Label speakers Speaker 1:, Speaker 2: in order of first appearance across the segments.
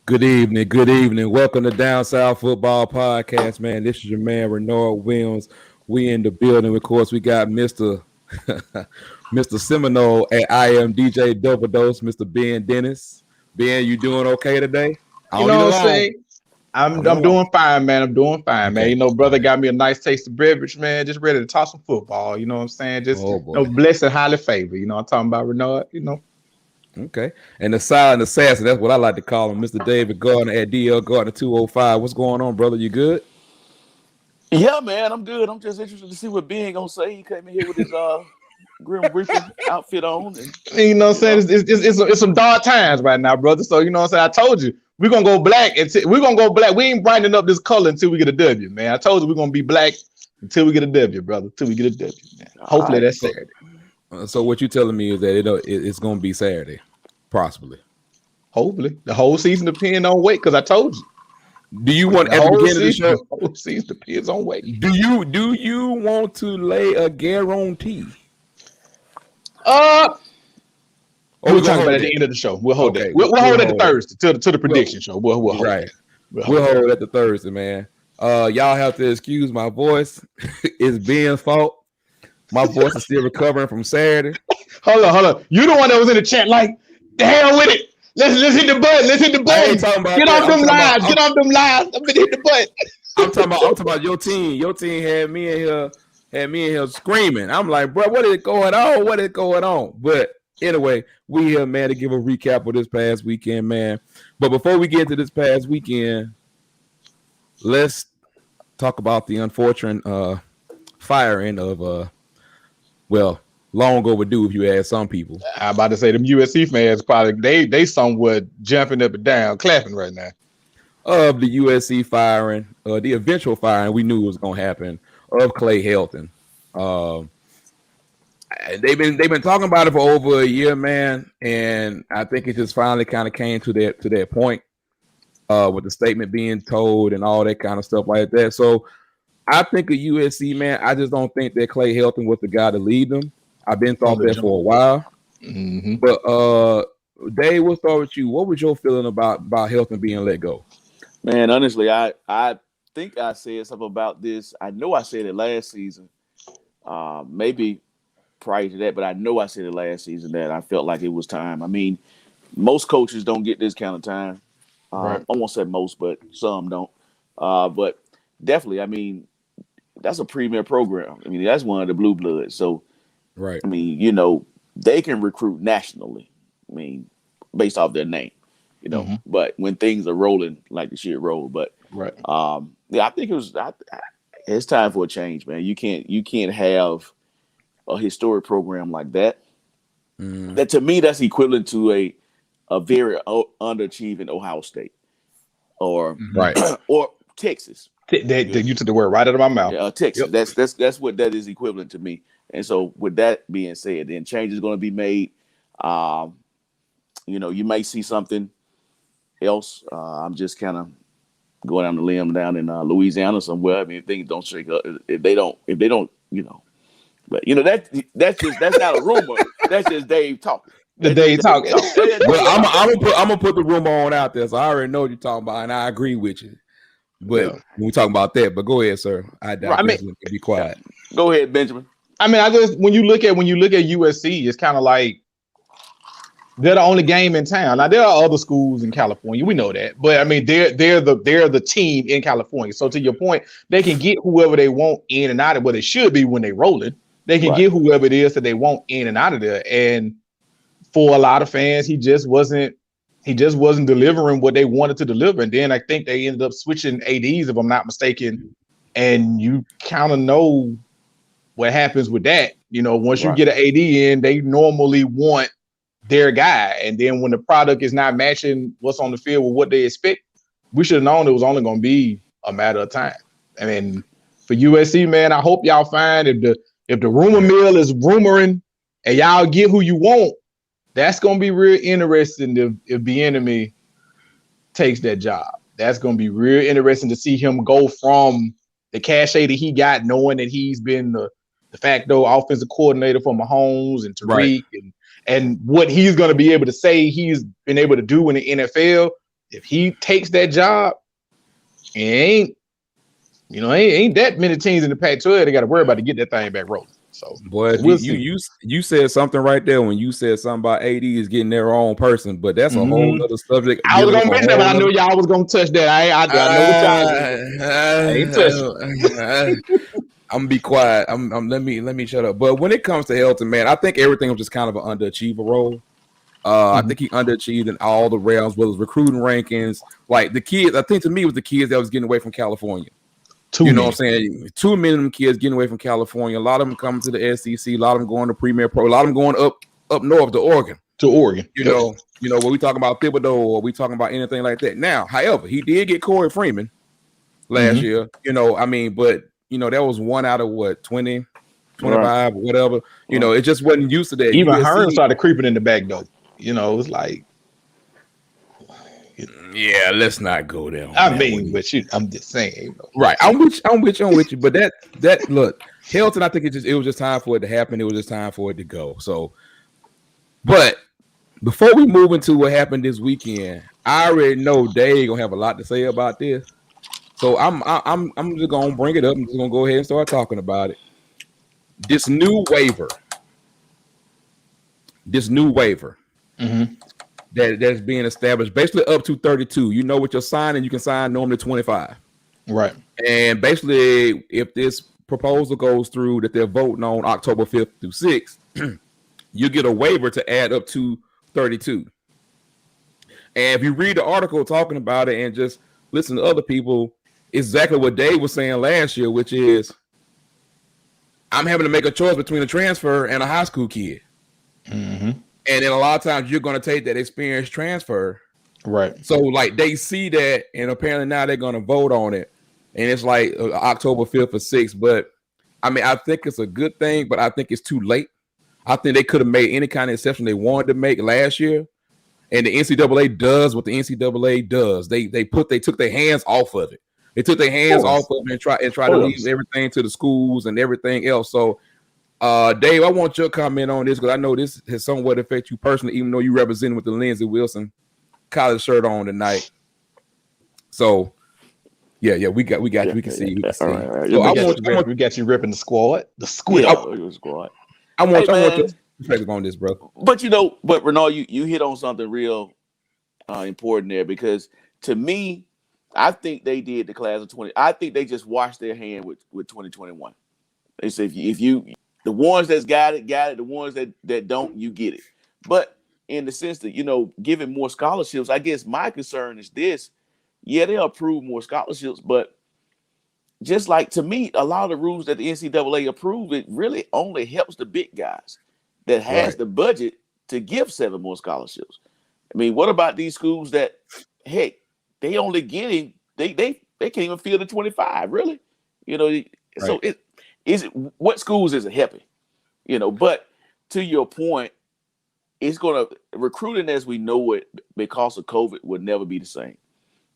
Speaker 1: Good evening. Good evening. Welcome to Down South Football Podcast, man. This is your man, Renard Williams. We in the building. Of course, we got Mr. Mr. Seminole at I am DJ Doverdose, Mr. Ben Dennis. Ben, you doing okay today?
Speaker 2: You know what I'm saying? I'm doing fine, man. I'm doing fine, man. You know, brother got me a nice taste of beverage, man. Just ready to talk some football. You know what I'm saying? Just blessed and highly favored. You know what I'm talking about, Renard? You know.
Speaker 1: Okay. And the silent assassin, that's what I like to call him, Mr. David Gardner at DL Gardner 205. What's going on, brother? You good?
Speaker 3: Yeah, man, I'm good. I'm just interested to see what Ben gonna say. He came in here with his Grim Reaper outfit on. And,
Speaker 2: you know what I'm saying? It's some dark times right now, brother. So you know what I'm saying? I told you we're gonna go black we're gonna go black. We ain't brightening up this color until we get a W, man. I told you we're gonna be black until we get a W, brother. Until we get a W, man. Hopefully that's Saturday.
Speaker 1: So what you telling me is that it's gonna be Saturday, possibly.
Speaker 2: Hopefully, the whole season depends on weight. Because I told you.
Speaker 1: Do you want at the beginning of the show?
Speaker 2: The whole season depends on weight.
Speaker 1: Do you want to lay a guarantee?
Speaker 2: We'll talk about it at the end of the show. We'll hold that. We'll hold it to Thursday to the prediction show. We'll hold it. We'll
Speaker 1: hold it to Thursday, man. Y'all have to excuse my voice. It's Ben's fault. My voice is still recovering from Saturday.
Speaker 2: Hold on. You the one that was in the chat like, the hell with it. Let's hit the button. Get off them lives. I'm gonna hit the button.
Speaker 1: I'm talking about your team. Your team had me in here screaming. I'm like, bro, what is going on? But anyway, we here, man, to give a recap of this past weekend, man. But before we get to this past weekend, let's talk about the unfortunate firing of long overdue, if you ask some people.
Speaker 2: I'm about to say them USC fans probably they somewhat jumping up and down, clapping right now.
Speaker 1: Of the USC firing, the eventual firing, we knew it was going to happen, of Clay Helton. They've been talking about it for over a year, man, and I think it just finally kind of came to that point with the statement being told and all that kind of stuff like that. So I think of USC, man. I just don't think that Clay Helton was the guy to lead them. I've been thought that for a while.
Speaker 2: Mm-hmm.
Speaker 1: But Dave, we'll start with you. What was your feeling about Helton being let go?
Speaker 3: Man, honestly, I think I said something about this. I know I said it last season. Maybe prior to that, but I know I said it last season that I felt like it was time. I mean, most coaches don't get this kind of time.
Speaker 2: Right.
Speaker 3: I won't say most, but some don't. But definitely, I mean, that's a premier program. I mean, that's one of the blue bloods. So,
Speaker 1: right.
Speaker 3: I mean, you know, they can recruit nationally. I mean, based off their name, you know.
Speaker 2: Mm-hmm.
Speaker 3: But when things are rolling like the shit roll, but
Speaker 2: right.
Speaker 3: I think it's time for a change, man. You can't have a historic program like that.
Speaker 1: Mm.
Speaker 3: That to me, that's equivalent to a very underachieving Ohio State or or Texas.
Speaker 2: You took the word right out of my mouth.
Speaker 3: Yeah, Texas. Yep. That's what that is equivalent to me. And so, with that being said, then change is going to be made. You know, you may see something else. I'm just kind of going down the limb down in Louisiana somewhere. I mean, if things don't shake up, if they don't, you know. But you know that's not a rumor. That's just Dave talking.
Speaker 2: Dave talking.
Speaker 1: Well, I'm gonna put the rumor on out there, so I already know what you're talking about, and I agree with you. But when we talking about that, but go ahead, sir. Be quiet.
Speaker 3: Go ahead, Benjamin.
Speaker 2: I mean, when you look at USC, it's kind of like they're the only game in town. Now there are other schools in California, we know that, but I mean they're the team in California. So to your point, they can get whoever they want in and out of where they should be when they roll it. They can get whoever it is that they want in and out of there. And for a lot of fans, he just wasn't delivering what they wanted to deliver. And then I think they ended up switching ADs, if I'm not mistaken. And you kind of know what happens with that. You know, once you get an AD in, they normally want their guy. And then when the product is not matching what's on the field with what they expect, we should have known it was only going to be a matter of time. I mean, for USC, man, I hope y'all find if the rumor mill is rumoring and y'all get who you want, that's going to be real interesting if Bieniemy takes that job. That's going to be real interesting to see him go from the cachet that he got, knowing that he's been the de facto offensive coordinator for Mahomes and Tariq and what he's going to be able to say he's been able to do in the NFL if he takes that job, ain't that many teams in the Pac-12 they got to worry about to get that thing back rolling. So,
Speaker 1: boy,
Speaker 2: we'll see.
Speaker 1: you said something right there when you said something about AD is getting their own person, but that's a whole other subject.
Speaker 2: I was gonna mention that, but I knew y'all was gonna touch that. I know what y'all. I ain't touching.
Speaker 1: I'm gonna be quiet. Let me shut up. But when it comes to Helton, man, I think everything was just kind of an underachiever role. I think he underachieved in all the realms, whether it's recruiting rankings, like the kids. I think to me it was the kids that was getting away from California. Know what I'm saying? Too many of them kids getting away from California. A lot of them coming to the SEC. A lot of them going to Premier Pro. A lot of them going up north to Oregon. You know, when we talking about Thibodeau or we talking about anything like that. Now, however, he did get Corey Freeman last year. But that was 1 out of what 20, 25, or whatever. It just wasn't used to that.
Speaker 2: Even Hearn started creeping in the back though. It's like.
Speaker 1: Yeah, let's not go there.
Speaker 2: I'm just saying,
Speaker 1: right? I'm with you. But that look, Helton, I think it was just time for it to happen. It was just time for it to go. So, but before we move into what happened this weekend, I already know Dave gonna have a lot to say about this. So I'm just gonna bring it up. I'm just gonna go ahead and start talking about it. This new waiver. That's being established basically up to 32. What you're signing, you can sign normally 25.
Speaker 2: Right. And
Speaker 1: basically, if this proposal goes through that they're voting on October 5th through 6th, you get a waiver to add up to 32. And if you read the article talking about it and just listen to other people, exactly what Dave was saying last year, which is I'm having to make a choice between a transfer and a high school kid. And then a lot of times you're going to take that experienced transfer.
Speaker 2: Right.
Speaker 1: So like they see that and apparently now they're going to vote on it. And it's like October 5th or 6th. But I think it's a good thing, but I think it's too late. I think they could have made any kind of exception they wanted to make last year. And the NCAA does what the NCAA does. They took their hands off of it. They took their hands off of it and try to leave everything to the schools and everything else. So Dave, I want your comment on this because I know this has somewhat affected you personally, even though you represent with the Lindsey Wilson college shirt on tonight. So, yeah, we got you. We can see you.
Speaker 2: All right. We got you ripping the squad. The squad.
Speaker 1: I want your perspective on this, bro.
Speaker 3: But Renal, you hit on something real important there because to me, I think they did the class of 20. I think they just washed their hand with 2021. They said if you the ones that's got it. The ones that don't, you get it. But in the sense that, giving more scholarships, I guess my concern is this. Yeah, they'll approve more scholarships, but just like to me, a lot of the rules that the NCAA approved, it really only helps the big guys that has the budget to give 7 more scholarships. I mean, what about these schools that, heck, they only getting, they can't even fill the 25, really? So what schools is it helping? But to your point, it's going to recruiting as we know it because of COVID would never be the same.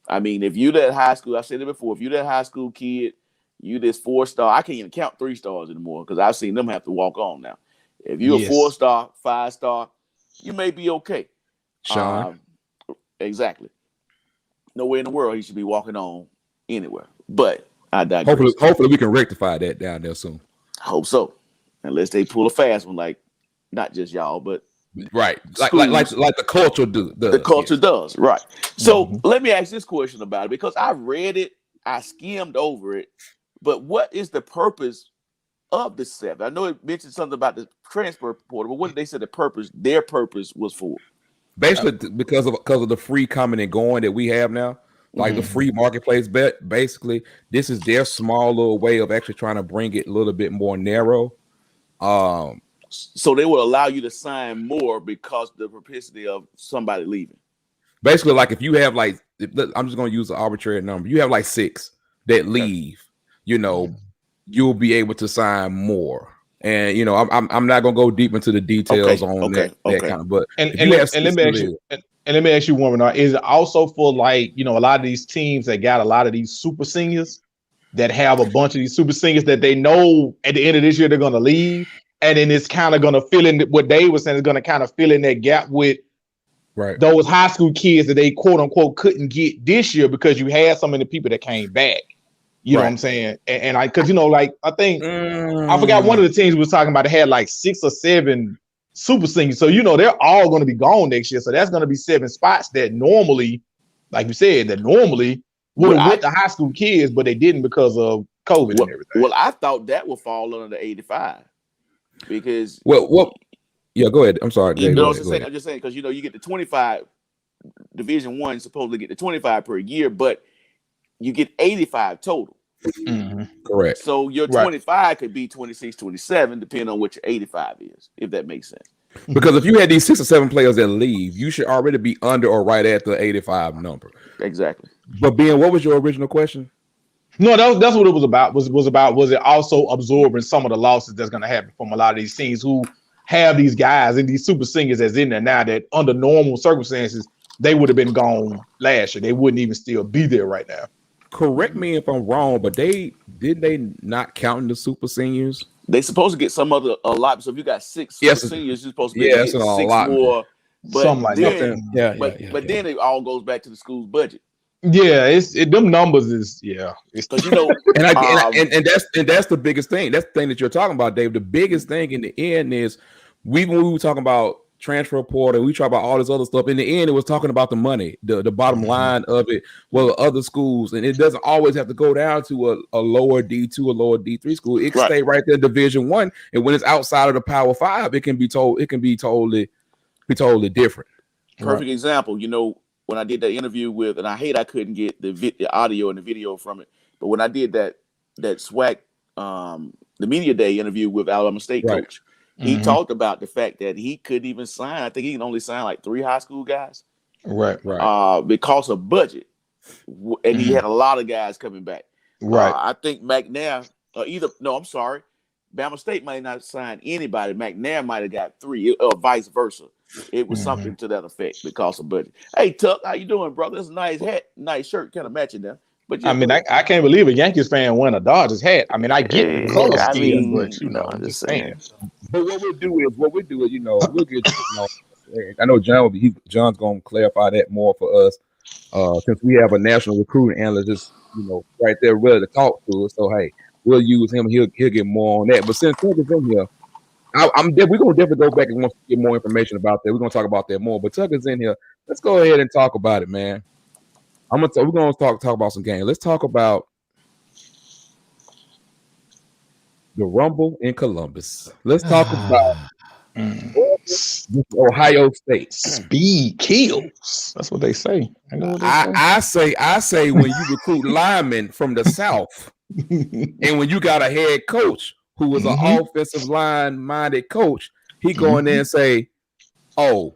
Speaker 3: I mean, if you that high school, I said it before, if you that high school kid, you this 4-star, I can't even count 3-stars anymore because I've seen them have to walk on now. If you're a 4-star, 5-star, you may be okay.
Speaker 1: Sean.
Speaker 3: Exactly. Nowhere in the world he should be walking on anywhere. But I digress.
Speaker 1: Hopefully we can rectify that down there soon.
Speaker 3: Hope so. Unless they pull a fast one, like not just y'all, but
Speaker 1: right, like the culture does.
Speaker 3: The culture does, right. So let me ask this question about it because I read it, I skimmed over it, but what is the purpose of the 7? I know it mentioned something about the transfer portal, but what did they say their purpose was for?
Speaker 1: Basically, because of the free coming and going that we have now, like the free marketplace. Basically, this is their small little way of actually trying to bring it a little bit more narrow.
Speaker 3: So they will allow you to sign more because the propensity of somebody leaving.
Speaker 1: Basically, like if you have I'm just going to use an arbitrary number. You have like 6 that leave. You'll be able to sign more. And I'm not going to go deep into the details on that kind of. But
Speaker 2: let me ask you one more. Is it also for a lot of these teams that got a lot of these super seniors that have a bunch of these super seniors that they know at the end of this year they're going to leave, and then it's kind of going to fill in what Dave was saying is going to kind of fill in that gap with
Speaker 1: Right.
Speaker 2: those high school kids that they quote unquote couldn't get this year because you had so many people that came back. You know what I'm saying? And I, because like I think I forgot one of the teams we was talking about. It had like 6 or 7 super seniors, so they're all going to be gone next year. So that's going to be 7 spots that normally, like you said, that normally would have went to high school kids, but they didn't because of COVID and everything.
Speaker 3: Well, I thought that would fall under the 85 because
Speaker 1: yeah, go ahead. I'm sorry.
Speaker 3: I'm just saying because you get the 25 Division I supposedly get the 25 per year, but you get 85 total.
Speaker 2: Mm-hmm.
Speaker 1: Correct.
Speaker 3: So your 25 could be 26, 27, depending on what your 85 is, if that makes sense.
Speaker 1: Because if you had these 6 or 7 players that leave, you should already be under or right at the 85 number.
Speaker 3: Exactly.
Speaker 1: But Ben, what was your original question?
Speaker 2: No, that's what it was about. Was it also absorbing some of the losses that's going to happen from a lot of these teams who have these guys and these super seniors that's in there now that under normal circumstances they would have been gone last year. They wouldn't even still be there right now.
Speaker 1: Correct me if I'm wrong, but they not count the super seniors?
Speaker 3: They supposed to get some other a lot. So if you got 6 super seniors, you're supposed to get 6 more. But
Speaker 2: something like
Speaker 3: then,
Speaker 2: that.
Speaker 3: But then it all goes back to the school's budget.
Speaker 2: Yeah, them numbers is it's
Speaker 3: because
Speaker 1: and that's the biggest thing. That's the thing that you're talking about, Dave. The biggest thing in the end is when we were talking about transfer portal, we talk about all this other stuff. In the end, it was talking about the money, the bottom line of it. Well, other schools, and it doesn't always have to go down to a lower D2, a lower D3 school. It can stay right there in Division I, and when it's outside of the Power 5, it can be totally different.
Speaker 3: Perfect example. When I did that interview with, and I couldn't get the audio and the video from it, but when I did that SWAC, the media day interview with Alabama State coach, he talked about the fact that he couldn't even sign. I think he can only sign like 3 high school guys,
Speaker 2: right,
Speaker 3: because of budget, and he had a lot of guys coming back. I think McNair, Bama State might not sign anybody. McNair might have got 3, or vice versa. It was something to that effect because of budget. Hey, Tuck, how you doing, brother? It's a nice hat, nice shirt, kind of matching them. But
Speaker 2: I mean, I can't believe a Yankees fan won a Dodgers hat. I mean, I get the color scheme, but I'm just saying.
Speaker 1: But what we do is, we'll get. I know John's gonna clarify that more for us, since we have a national recruiting analyst, just right there ready to talk to us. So hey, we'll use him. He'll get more on that. But since Tuck is in here, we're gonna definitely go back and get more information about that. We're gonna talk about that more. But Tuck is in here. Let's go ahead and talk about it, man. We're gonna talk about some games. Let's talk about the Rumble in Columbus. Let's talk about Ohio State.
Speaker 2: Speed kills. That's what they say.
Speaker 1: I say when you recruit linemen from the South, and when you got a head coach who was an offensive line-minded coach, he go in there and say, old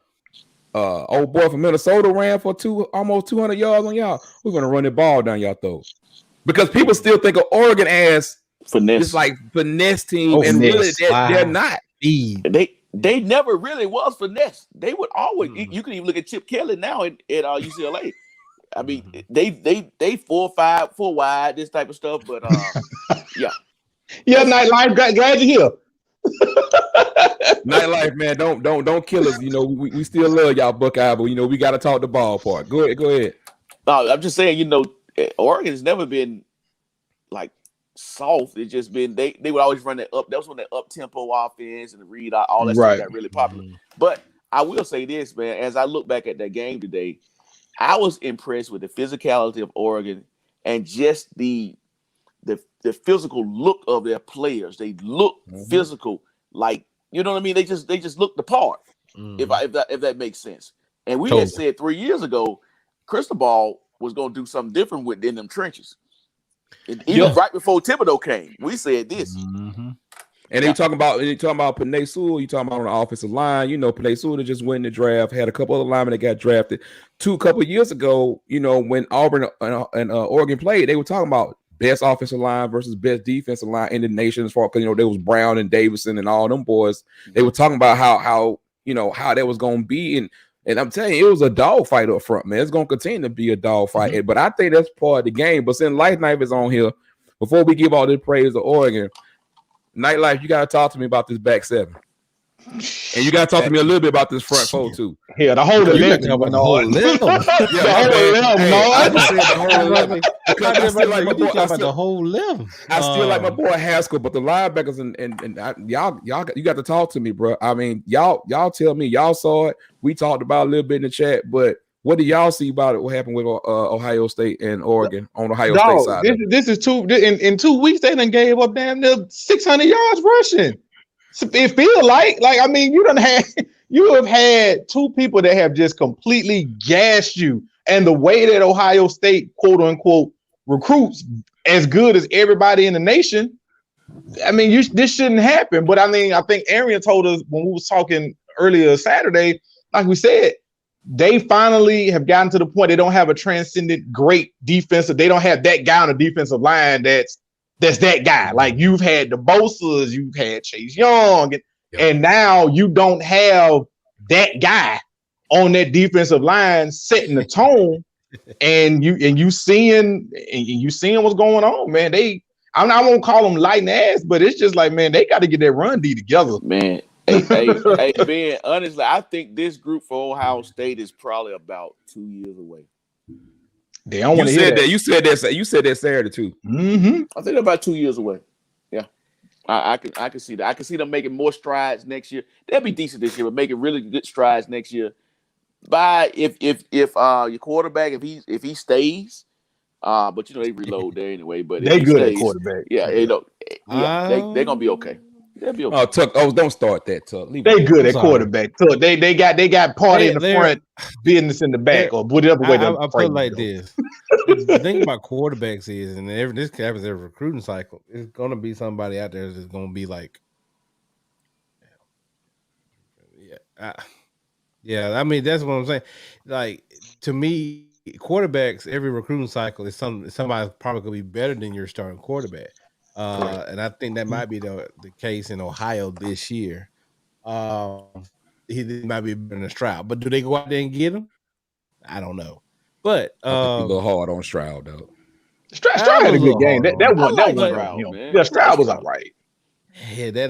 Speaker 1: boy from Minnesota ran for almost 200 yards on y'all. We're going to run the ball down y'all throat. Because people still think of Oregon as
Speaker 3: finesse.
Speaker 1: Just like finesse team, and really they're not.
Speaker 3: They never really was finesse. They would always. You can even look at Chip Kelly now at UCLA. I mean, they 4-5, 4 wide, this type of stuff. But yeah.
Speaker 2: Nightlife. Glad you're here.
Speaker 1: Nightlife, man. Don't kill us. We still love y'all, Buckeye, but we got to talk the ball part. Go ahead.
Speaker 3: I'm just saying, Oregon has never been like soft. It's just been they would always run that up. That was when that up tempo offense and the read all that stuff got really popular. But I will say this, man. As I look back at that game today, I was impressed with the physicality of Oregon and just the physical look of their players. They look physical, like you know what I mean. They just look the part. If that makes sense. And we had said 3 years ago, Cristobal was going to do something different within them trenches. Even right before Thibodeau came, we said this.
Speaker 1: And you talking about Penei Sewell, you talking about on the offensive line. Penei Sewell just went in the draft, had a couple other linemen that got drafted. A couple of years ago, when Auburn and Oregon played, they were talking about best offensive line versus best defensive line in the nation as far because there was Brown and Davison and all them boys. They were talking about how that was gonna be, and I'm telling you, it was a dogfight up front, man. It's gonna continue to be a dogfight. But I think that's part of the game. But since Life Knife is on here, before we give all this praise to Oregon, Nightlife, you gotta talk to me about this back seven. And you got to talk to me a little bit about this front four too.
Speaker 2: Yeah, the whole
Speaker 4: You
Speaker 2: 11.
Speaker 4: got to talk about the whole 11.
Speaker 2: The whole 11,
Speaker 1: Hey,
Speaker 2: no.
Speaker 1: I just said the whole 11 because I still like my boy.
Speaker 4: About the whole 11.
Speaker 1: I still like my boy Haskell, but the linebackers and y'all you got to talk to me, bro. I mean, y'all tell me y'all saw it. We talked about it a little bit in the chat, but what do y'all see about it? What happened with Ohio State and Oregon on Ohio State side?
Speaker 2: This is in 2 weeks they done gave up damn near 600 yards rushing. It feel like I mean you have had two people that have just completely gassed you, and the way that Ohio State quote unquote recruits as good as everybody in the nation. I mean, this shouldn't happen. But I mean, I think Arian told us when we was talking earlier Saturday, like we said, they finally have gotten to the point they don't have a transcendent great defensive. They don't have that guy on the defensive line that's that guy. Like you've had the Bosa's, you've had Chase Young, and now you don't have that guy on that defensive line setting the tone. and you seeing what's going on, man. I won't call them lighting ass, but it's just like, man, they got to get that run D together,
Speaker 3: man. Hey, Ben, honestly, I think this group for Ohio State is probably about 2 years away.
Speaker 2: They don't want to hear that.
Speaker 1: You said that Saturday too.
Speaker 2: Mm-hmm.
Speaker 3: I think they're about 2 years away. Yeah, I can see that. I can see them making more strides next year. They'll be decent this year, but making really good strides next year. By if your quarterback if he stays, but they reload there anyway. But
Speaker 2: they good
Speaker 3: stays,
Speaker 2: at quarterback.
Speaker 3: Yeah, they're gonna be okay. They'll be okay.
Speaker 1: Oh, Tuck. Oh, don't start that, Tuck.
Speaker 2: They good at quarterback. So they got party in the front, business in the back, or whatever way.
Speaker 4: I put it like this. The thing about quarterbacks is, and this happens every recruiting cycle, it's gonna be somebody out there that's gonna be like, yeah. I mean, that's what I'm saying. Like to me, quarterbacks every recruiting cycle is somebody's probably gonna be better than your starting quarterback. And I think that might be the case in Ohio this year. He might be better than Stroud, but do they go out there and get him? I don't know. But
Speaker 1: I think a little hard on Stroud though.
Speaker 2: Stroud had a good game. That one, yeah, Stroud was all right.
Speaker 4: Yeah,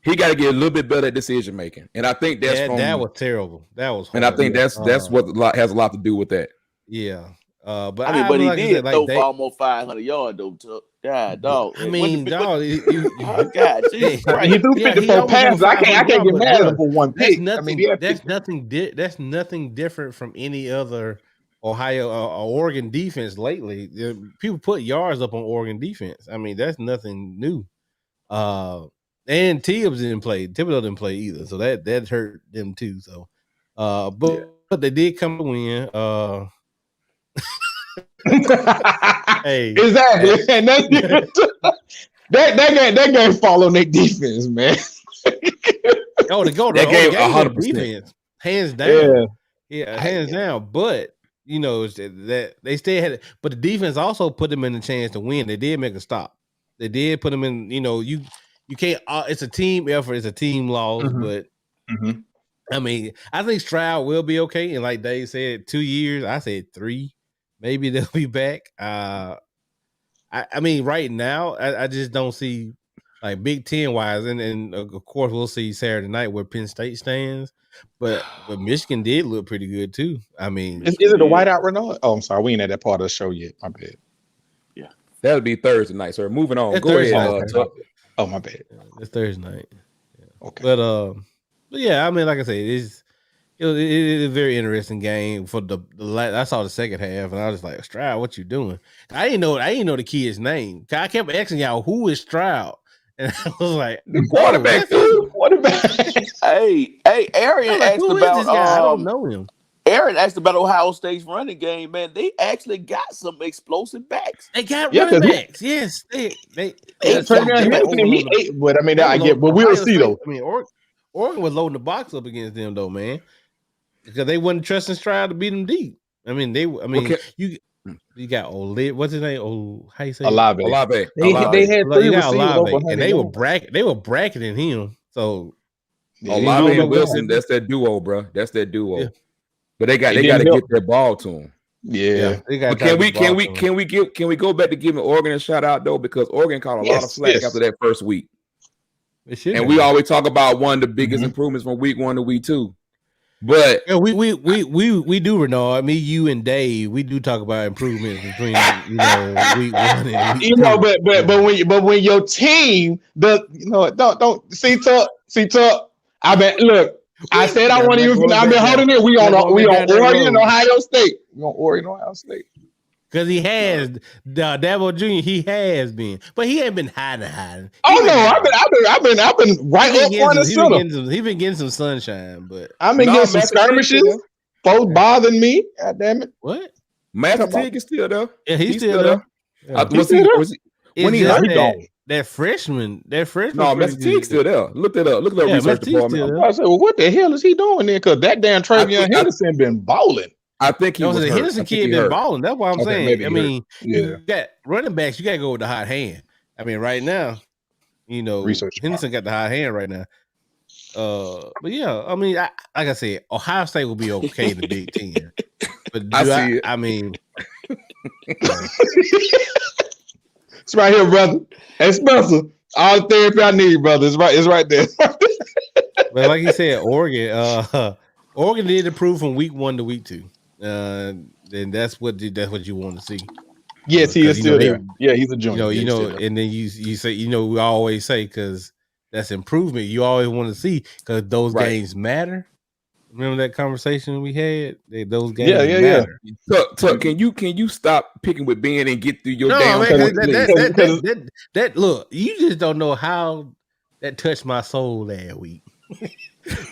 Speaker 1: he got to get a little bit better at decision making, and I think that's
Speaker 4: that was terrible. That was horrible.
Speaker 1: And I think that's what has a lot to do with that.
Speaker 4: Yeah. But
Speaker 3: but he did throw for almost 500 yards though. God, dog.
Speaker 4: I mean, dog.
Speaker 3: God, Jesus Christ.
Speaker 2: He threw 54 passes. I can't get mad at him for one pick.
Speaker 4: That's nothing different from any other Ohio or Oregon defense lately. People put yards up on Oregon defense. I mean, that's nothing new. And Tibbs didn't play. Thibodeau didn't play either, so that hurt them too. So, but they did come to win.
Speaker 2: Hey, exactly. Hey. And that game fall on their defense, man.
Speaker 4: That game 100% defense, hands down. Yeah, hands down. But that they still had it. But the defense also put them in a chance to win. They did make a stop. They did put them in. You can't. It's a team effort. It's a team loss. Mm-hmm. But I mean, I think Stroud will be okay. And like Dave said, 2 years. I said 3. Maybe they'll be back. I mean, right now, I just don't see like Big Ten wise, and of course we'll see Saturday night where Penn State stands. But Michigan did look pretty good too. I mean,
Speaker 2: is it a whiteout Renault? Oh, I'm sorry, we ain't at that part of the show yet. My bad.
Speaker 3: Yeah,
Speaker 1: that'll be Thursday night, sir. Moving on.
Speaker 4: It's
Speaker 1: Go
Speaker 4: Thursday
Speaker 1: ahead.
Speaker 2: Oh, my bad.
Speaker 4: It's Thursday night.
Speaker 2: Yeah. Okay.
Speaker 4: But yeah, I mean, like I said, it was a very interesting game for the I saw the second half and I was like, Stroud, what you doing? I didn't know the kid's name. I kept asking y'all, who is Stroud? And I was like,
Speaker 2: the quarterback.
Speaker 3: Hey, Arian asked about
Speaker 4: I don't know him.
Speaker 3: Aaron asked about Ohio State's running game, man. They actually got some explosive backs.
Speaker 4: They got running backs. Yes. But
Speaker 2: I mean, but we'll see though.
Speaker 4: I mean, Oregon was loading the box up against them though, man. Because they wasn't trusting Stroud to beat them deep. I mean, you got Olave. What's his name? How you say
Speaker 2: Olave.
Speaker 4: They had 3 receivers, and they were bracketing him. So
Speaker 1: Olave and Wilson, that's that duo, bro. That's that duo. Yeah. But they got to get that ball to him.
Speaker 2: Yeah.
Speaker 1: But can we go back to giving Oregon a shout out though? Because Oregon caught a lot of flack after that first week. And we always talk about one of the biggest improvements from week 1 to week 2. But
Speaker 4: yeah, we do, Renard. Me, you, and Dave. We do talk about improvements between week 1 and week 2.
Speaker 2: But when your team does, don't see Tuck. I said I want to use. I've been holding it. We on Oregon, Ohio State. We on Oregon, Ohio State.
Speaker 4: Because he has Dabo Jr. He has been, but he ain't been hiding.
Speaker 2: I've been right up front and center.
Speaker 4: He's been getting some sunshine, but
Speaker 2: I've been getting some skirmishes. Folks bothering me. God damn it!
Speaker 4: What?
Speaker 1: Master Teague is still there.
Speaker 4: Yeah, he's still there.
Speaker 1: When he's
Speaker 4: gone. That freshman.
Speaker 1: No, Master Teague's still there. Look it up. Look at the research department.
Speaker 2: I said, well, what the hell is he doing there? Because that damn Travion Henderson been balling.
Speaker 1: I think he was
Speaker 4: the Henderson kid been balling. That's what I'm saying. I mean,
Speaker 2: you
Speaker 4: got running backs. You got to go with the hot hand. I mean, right now, Henderson got the hot hand right now. But yeah, I mean, like I said, Ohio State will be okay in the Big Ten. But I mean,
Speaker 2: it's right here, brother. Hey, Spencer, all the therapy I need, brother. It's right there.
Speaker 4: But like you said, Oregon did improve from week 1 to week 2. Then that's what you want to see.
Speaker 2: Yes, he is still there. Yeah, he's a junior.
Speaker 4: And then you say, we always say, because that's improvement. You always want to see, because those games matter. Remember that conversation we had? Those games matter.
Speaker 1: Tuck, can you stop picking with Ben and get through your
Speaker 4: that look, you just don't know how that touched my soul that week.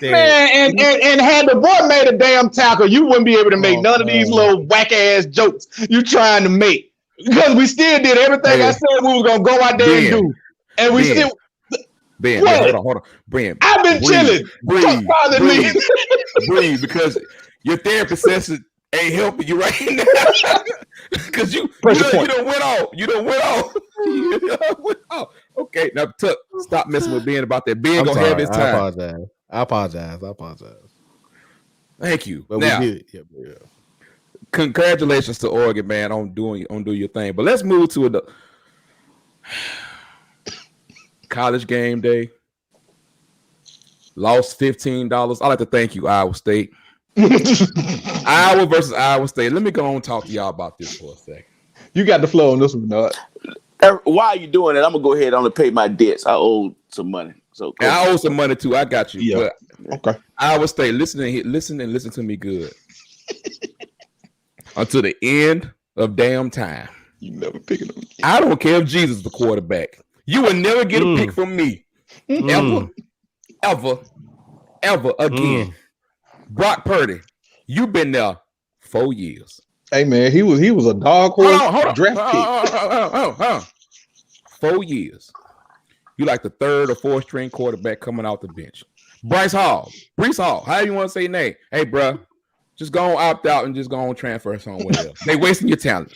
Speaker 2: Man, and had the boy made a damn tackle, you wouldn't be able to make none of these little whack ass jokes you trying to make, because we still did everything I said we was gonna go out there and do, and we still.
Speaker 1: Ben, hold on, Ben.
Speaker 2: I've been chilling.
Speaker 1: Breathe, because your therapist says it ain't helping you right now. Because you don't went off. You don't went off. Okay, now Tuck, stop messing with Ben about that. Ben gonna have his time.
Speaker 4: I apologize.
Speaker 1: Thank you.
Speaker 4: But
Speaker 1: now,
Speaker 4: we did. Yeah.
Speaker 1: Congratulations to Oregon, man, on doing your thing. But let's move to the college game day. Lost $15. I'd like to thank you, Iowa State. Iowa versus Iowa State. Let me go on and talk to y'all about this for a second.
Speaker 2: You got the flow on this one, Nut.
Speaker 3: While you doing it, I'm gonna go ahead and pay my debts. I owe some money. So
Speaker 1: I owe some money too. I got you.
Speaker 2: Yeah. Okay.
Speaker 1: Iowa State, listen to me good. Until the end of damn time.
Speaker 2: You never pick it up.
Speaker 1: I don't care if Jesus is the quarterback. You will never get a pick from me. Ever again. Brock Purdy, you've been there 4 years.
Speaker 2: Hey man, he was a dog horse draft pick.
Speaker 1: 4 years. You like the third or fourth string quarterback coming out the bench. Breece Hall, how do you want to say name? Hey, bro, just go on opt out and just go on transfer somewhere else. They wasting your talent.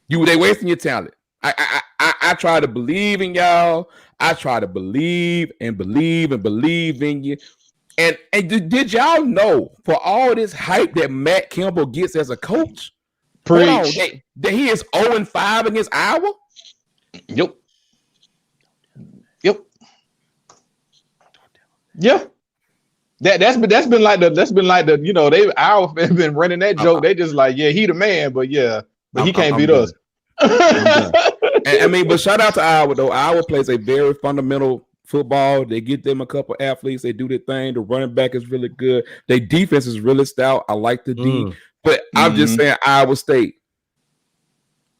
Speaker 1: They wasting your talent. I try to believe in y'all. I try to believe in you. And did y'all know, for all this hype that Matt Campbell gets as a coach, that he is 0-5 against Iowa?
Speaker 2: Yep. Yeah. That's been like the they Iowa have been running that joke. They just like, yeah, he the man, but he can't beat us.
Speaker 1: I mean, but shout out to Iowa though. Iowa plays a very fundamental football. They get them a couple athletes. They do their thing. The running back is really good. Their defense is really stout. I like the D. But I'm just saying, Iowa State,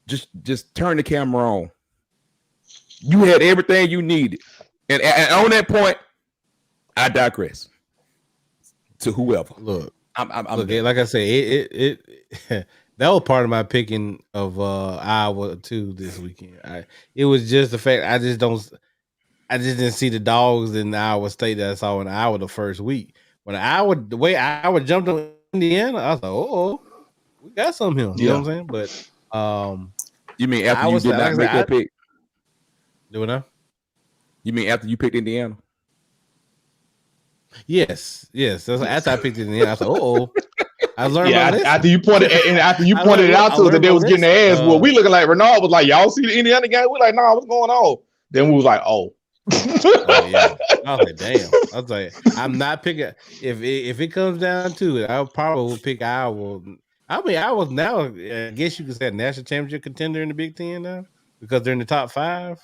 Speaker 1: just turn the camera on. You had everything you needed. And on that point, I digress. To whoever.
Speaker 4: Look, like I said, it that was part of my picking of Iowa too this weekend. It was just the fact I just didn't see the dogs in Iowa State that I saw in Iowa the first week. When the way Iowa jumped on Indiana, I was like, we got some here. You know what I'm saying? But
Speaker 1: you mean after you did not make that pick?
Speaker 4: Do it now?
Speaker 1: You mean after you picked Indiana?
Speaker 4: Yes. That's after I picked Indiana. I was like, I learned about this.
Speaker 2: After you pointed it out to us that they was getting their ass. Well, we looking like Renard was like, y'all see the Indiana game? We're like, nah, what's going on? Then we was like, oh.
Speaker 4: Oh yeah, I was like, damn. I was like, I'm not picking. If it comes down to it, I probably will pick Iowa. I mean, Iowa's now, I guess you could say, a national championship contender in the Big Ten now because they're in the top 5.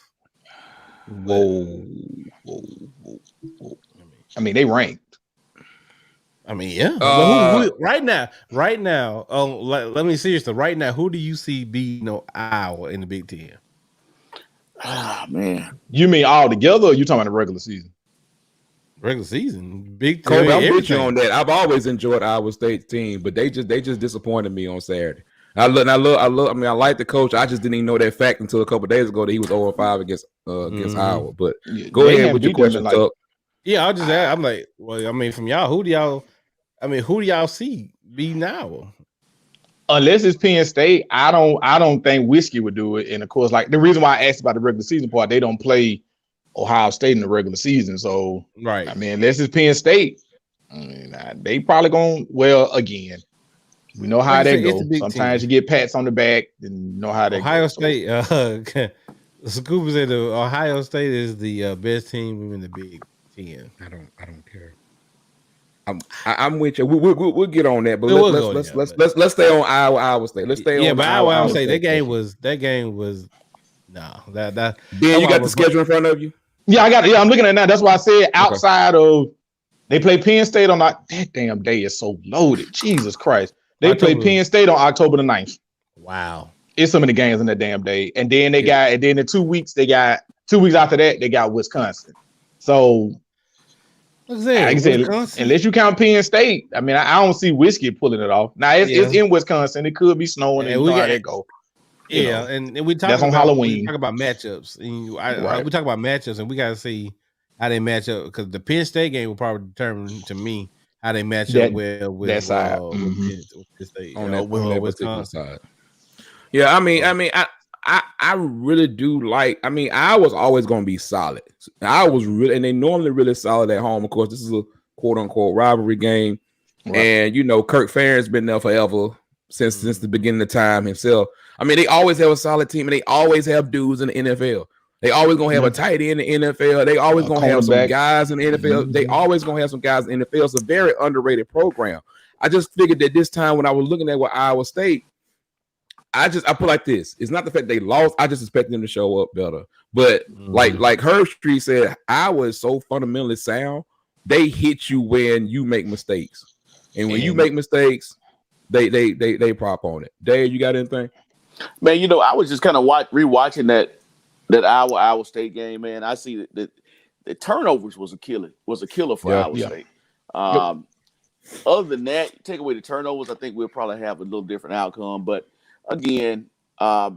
Speaker 2: Whoa. I mean, they ranked.
Speaker 4: I mean, yeah. Right now. Let me see this. Right now, who do you see beating Iowa in the Big Ten?
Speaker 3: Ah, man.
Speaker 2: You mean all together, or you talking about the regular season?
Speaker 4: Regular season, Big
Speaker 1: Kobe,
Speaker 4: Ten.
Speaker 1: I'm with you on that. I've always enjoyed Iowa State's team, but they just disappointed me on Saturday. I mean, I like the coach. I just didn't even know that fact until a couple of days ago that he was 0-5 against Iowa. But go ahead with your question, Tuck.
Speaker 4: Yeah, I'll just ask. I'm like, well, I mean, from y'all, who do y'all see beating Iowa?
Speaker 2: Unless it's Penn State, I don't think Whiskey would do it. And of course, like the reason why I asked about the regular season part, they don't play Ohio State in the regular season. So
Speaker 4: right.
Speaker 2: I mean, unless it's Penn State, I mean, they probably going again. We know how that goes. Sometimes you get pats on the back, and you know how that
Speaker 4: Ohio
Speaker 2: goes.
Speaker 4: State. Scuba said the Ohio State is the best team in the Big Ten.
Speaker 1: I don't care. I'm with you. We'll get on that, but let's stay on Iowa State. Let's stay on.
Speaker 4: Yeah, but Iowa State. That game was no. That
Speaker 1: Ben, you got the schedule in front of you?
Speaker 2: Yeah, I got it. Yeah, I'm looking at it now. That's why I said outside of they play Penn State on that damn day is so loaded. Jesus Christ. They play Penn State on October the 9th.
Speaker 4: Wow.
Speaker 2: It's so many games in that damn day. And then and then in 2 weeks, they got 2 weeks after that, they got Wisconsin. So like I said, unless you count Penn State, I mean, I don't see Whiskey pulling it off. Now it's in Wisconsin. It could be snowing, and you know how that go.
Speaker 4: Yeah, and we talk
Speaker 2: that's
Speaker 4: about
Speaker 2: on Halloween.
Speaker 4: We talk about matchups. We talk about matchups, and we got to see how they match up because the Penn State game will probably determine to me how they match up with
Speaker 2: that side
Speaker 1: on that particular side. Yeah, I mean, I really do like. I mean, I was always going to be solid. I was really, and they normally really solid at home. Of course, this is a quote unquote rivalry game, and you know, Kirk Ferentz been there forever since the beginning of time himself. I mean, they always have a solid team, and they always have dudes in the NFL. They always gonna have a tight end in the NFL. They always gonna have some guys in the NFL. They always gonna have some guys in the NFL. It's a very underrated program. I just figured that this time when I was looking at what Iowa State, I put like this. It's not the fact they lost. I just expect them to show up better. But like Herb Street said, Iowa is so fundamentally sound. They hit you when you make mistakes, and when you make mistakes, they prop on it. Dave, you got anything?
Speaker 3: Man, you know, I was just kind of rewatching that Iowa State game, man. I see that the turnovers was a killer for Iowa State. Other than that, take away the turnovers, I think we'll probably have a little different outcome. But again, not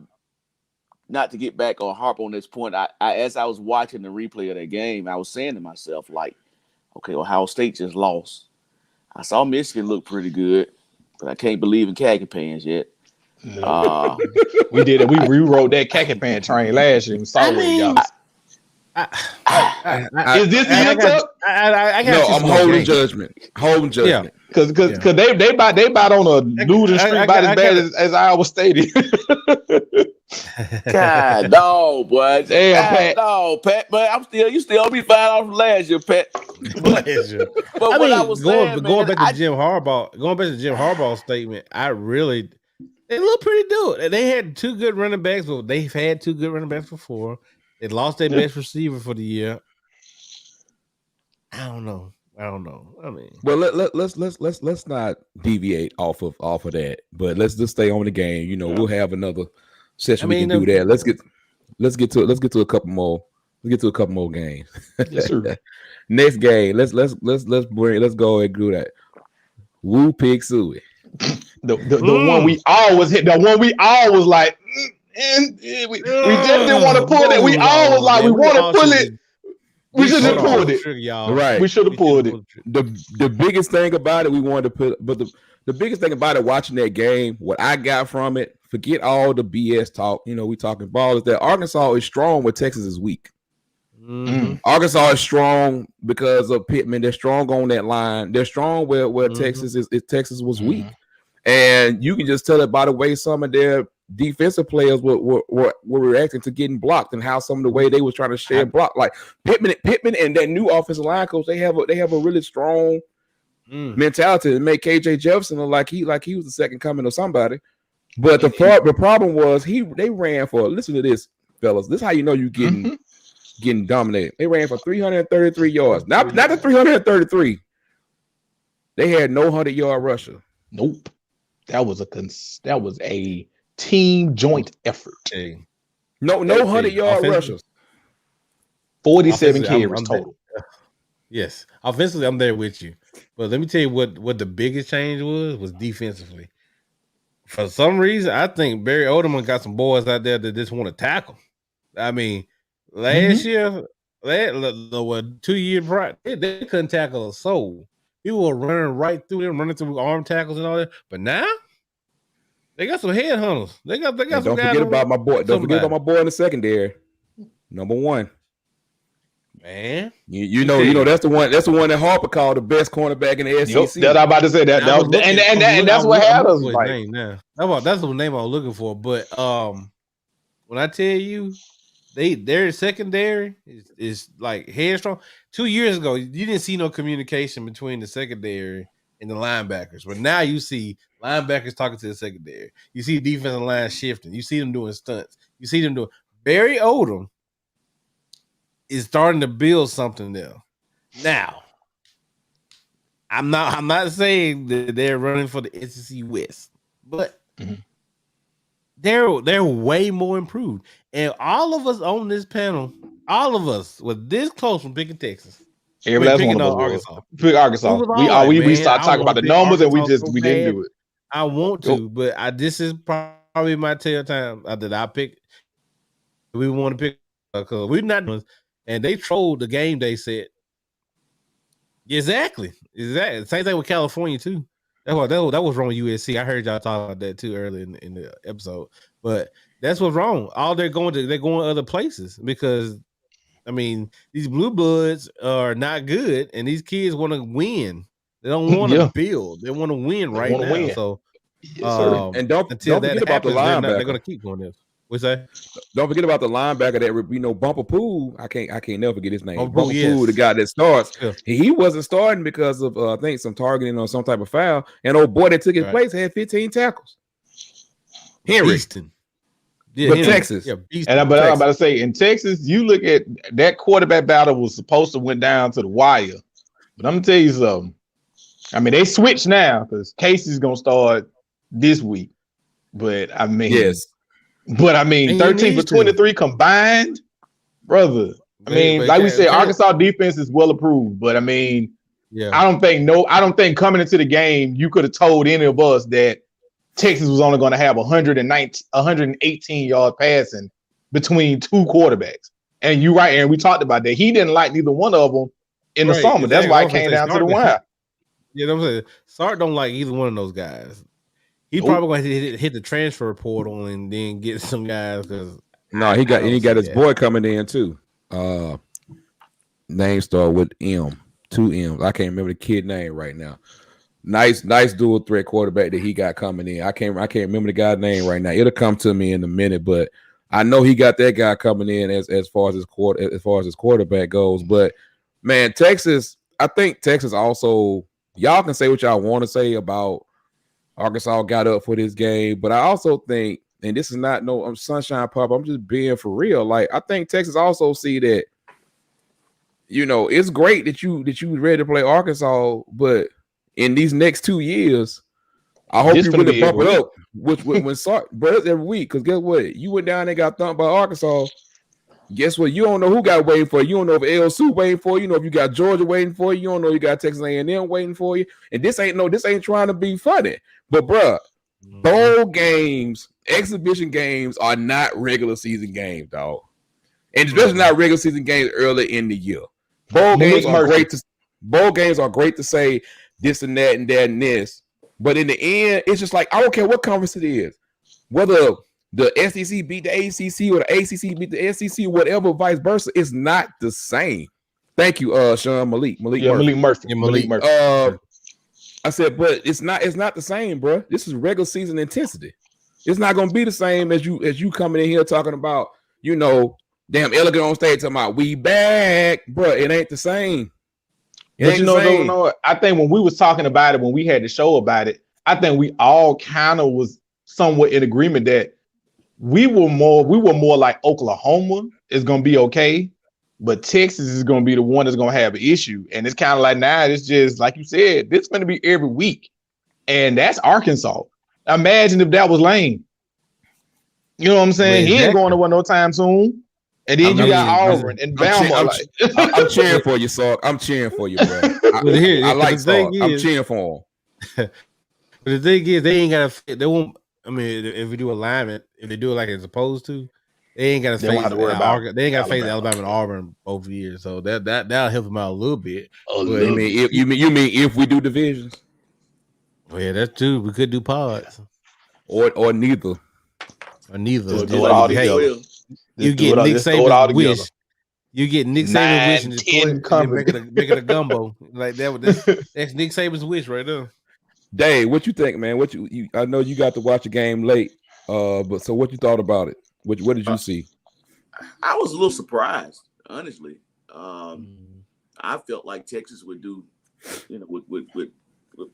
Speaker 3: to get back or harp on this point, I as I was watching the replay of that game, I was saying to myself, like, okay, Ohio State just lost. I saw Michigan look pretty good, but I can't believe in khaki pants yet.
Speaker 2: No. We did it. We rewrote that khaki pants train last year. Is this the answer?
Speaker 1: No, I'm holding judgment.
Speaker 2: Yeah, because they bite on a losing streak about as bad as Iowa State.
Speaker 3: God, no, boy.
Speaker 2: Damn, Pat.
Speaker 3: No, Pat. But you still be $5 from last year, Pat. But what I was saying,
Speaker 4: going back to Jim Harbaugh's statement, they look pretty good. They had 2 good running backs, but they've had 2 good running backs before. They lost their best receiver for the year. I don't know. I mean,
Speaker 1: well, let's not deviate off of that, but let's just stay on the game. You know, we'll have another session. We can do that. Let's get to a couple more. Let's get to a couple more games.
Speaker 2: Yes, sir.
Speaker 1: Next game. Let's go and do that. Woo Pig Suey.
Speaker 2: The one we always hit. The one we always like. And we just didn't want to pull it. We always like we want to pull it. We should have pulled it.
Speaker 1: Right.
Speaker 2: We should have pulled it.
Speaker 1: The biggest thing about it, we wanted to put, but the biggest thing about it, watching that game, what I got from it, forget all the BS talk. You know, we talking ball, is that Arkansas is strong where Texas is weak.
Speaker 4: Mm-hmm.
Speaker 1: Arkansas is strong because of Pittman. They're strong on that line. They're strong where Texas is. Texas was weak, and you can just tell it by the way some of their defensive players were reacting to getting blocked and how some of the way they was trying to share block. Like Pittman and that new offensive line coach, they have a really strong mentality to make KJ Jefferson look like he was the second coming of somebody. But the problem was they ran for, listen to this, fellas. This is how you know you getting dominated. They ran for 333 yards. Not the 333. They had no 100-yard rusher.
Speaker 2: Nope. That was a team joint effort.
Speaker 1: No 100-yard rushers.
Speaker 2: 47 carries total.
Speaker 4: Yes. Offensively, I'm there with you. But let me tell you what the biggest change was defensively. For some reason, I think Barry Odom got some boys out there that just want to tackle. I mean, last year, 2 years prior, they couldn't tackle a soul. People were running right through them, running through arm tackles and all that. But now, they got some headhunters. They got some guys.
Speaker 1: Don't forget about my boy. Don't forget about my boy in the secondary. Number 1.
Speaker 4: Man,
Speaker 1: you know that's the one that Harper called the best cornerback in the SEC.
Speaker 2: That I'm about to say that. And that's what had us like.
Speaker 4: That's the name I was looking for. But when I tell you, their secondary is like headstrong. 2 years ago, you didn't see no communication between the secondary and the linebackers, but now you see linebackers talking to the secondary. You see defensive line shifting. You see them doing stunts. You see them doing. Barry Odom is starting to build something there. Now, I'm not saying that they're running for the SEC West, but they're way more improved. And all of us on this panel, all of us were this close from picking Texas.
Speaker 2: Every last one of us Arkansas. Pick Arkansas. We started talking about the numbers and we didn't do it.
Speaker 4: I want to, but this is probably my tail time that I pick. We want to pick because we're not. And they trolled the game day set. Exactly. Same thing with California too. That was wrong with USC. I heard y'all talk about that too early in the episode. But that's what's wrong. They're going other places because I mean these blue bloods are not good, and these kids want to win. They don't want to build. They want to win right now. Win. So
Speaker 1: and don't forget about the linebacker.
Speaker 4: They're going to keep going there. What's that?
Speaker 1: Don't forget about the linebacker that Bumper Poole. I can't never forget his name. Bumper Poole, the guy that starts. Yeah. He wasn't starting because of I think some targeting or some type of foul. And old boy that took his place had 15 tackles. Henry. Texas. Yeah,
Speaker 2: and I'm about to say in Texas, you look at that quarterback battle was supposed to went down to the wire. But I'm gonna tell you something. I mean, they switched now because Casey's gonna start this week. But I mean,
Speaker 1: yes.
Speaker 2: But I mean, 13 for 23 combined, brother. I mean, like we said, Arkansas defense is well approved. But I mean, I don't think coming into the game, you could have told any of us that Texas was only going to have 118 yard passing between two quarterbacks. And you're right, Aaron. We talked about that. He didn't like neither one of them in the summer. That's why it came down to the wire.
Speaker 4: Yeah, I'm saying Sark don't like either one of those guys. He's probably going to hit the transfer portal and then get some guys because
Speaker 1: he got his boy coming in too. Name start with M, 2 M's. I can't remember the kid name right now. Nice dual threat quarterback that he got coming in. I can't remember the guy's name right now. It'll come to me in a minute, but I know he got that guy coming in as far as his quarterback goes. But man, Texas, I think Texas also. Y'all can say what y'all want to say about. Arkansas got up for this game, but I also think, and this is not no sunshine pop. I'm just being for real. Like I think Texas also see that, it's great that you ready to play Arkansas, but in these next 2 years, I hope you really bump it up. When Sark, bro, every week, because guess what? You went down and got thumped by Arkansas. Guess what? You don't know who got waiting for you. You don't know if LSU waiting for you. You know if you got Georgia waiting for you. You don't know you got Texas A&M waiting for you. And this ain't trying to be funny. But bruh, bowl games, exhibition games are not regular season games, dog. And especially not regular season games early in the year. Bowl games are great to say this and that and that and this. But in the end, it's just like I don't care what conference it is, whether the SEC beat the ACC or the ACC beat the SEC, whatever, vice versa, it's not the same. Thank you, Sean Malik Murphy. I said, but it's not the same, bro. This is regular season intensity. It's not gonna be the same as you coming in here talking about, you know, damn Elegant on stage talking about we back, bro. It ain't the same.
Speaker 2: But you know, I think when we was talking about it, when we had the show about it, I think we all kind of was somewhat in agreement that we were more like Oklahoma is gonna be okay, but Texas is gonna be the one that's gonna have an issue. And it's kind of like now, it's just like you said, this is gonna be every week, and that's Arkansas. Imagine if that was Lane. You know what I'm saying? He ain't going to no time soon. And then you got Auburn and Bama.
Speaker 1: I'm cheering for you, Sark. I'm cheering for you, bro. I like Sark. I'm cheering for him.
Speaker 4: But the thing is, they ain't gotta. They won't. I mean, if we do alignment, if they do it like it's supposed to, they ain't gotta face. They ain't gotta face Alabama and Auburn both years. So that'll help them out a little bit.
Speaker 1: You mean if we do divisions?
Speaker 4: Well, yeah, that's true. We could do pods,
Speaker 1: or neither.
Speaker 4: You get Nick Saban's wish. You get Nick Saban's wish and make it a gumbo like that. That's Nick Saban's wish right there.
Speaker 1: Dave, what you think, man? What you I know you got to watch the game late, but so what you thought about it? What did you see?
Speaker 3: I was a little surprised, honestly. I felt like Texas would do, you know,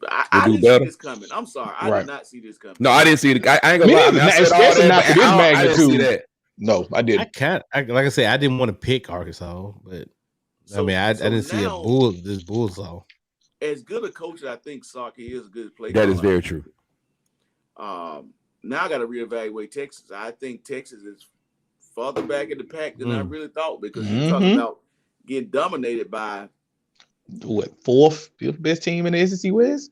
Speaker 3: I didn't see this coming. I'm sorry, I did not see this coming.
Speaker 1: No, I didn't see it. I ain't gonna lie.
Speaker 2: Especially not for this magnitude. No, I didn't.
Speaker 4: Like I said, I didn't want to pick Arkansas, but I mean, I didn't see this bullsaw.
Speaker 3: As good a coach as I think Sark is, a good player.
Speaker 1: That is very true.
Speaker 3: Now I got to reevaluate Texas. I think Texas is farther back in the pack than I really thought, because you're talking about getting dominated by
Speaker 2: what, fifth best team in the SEC West?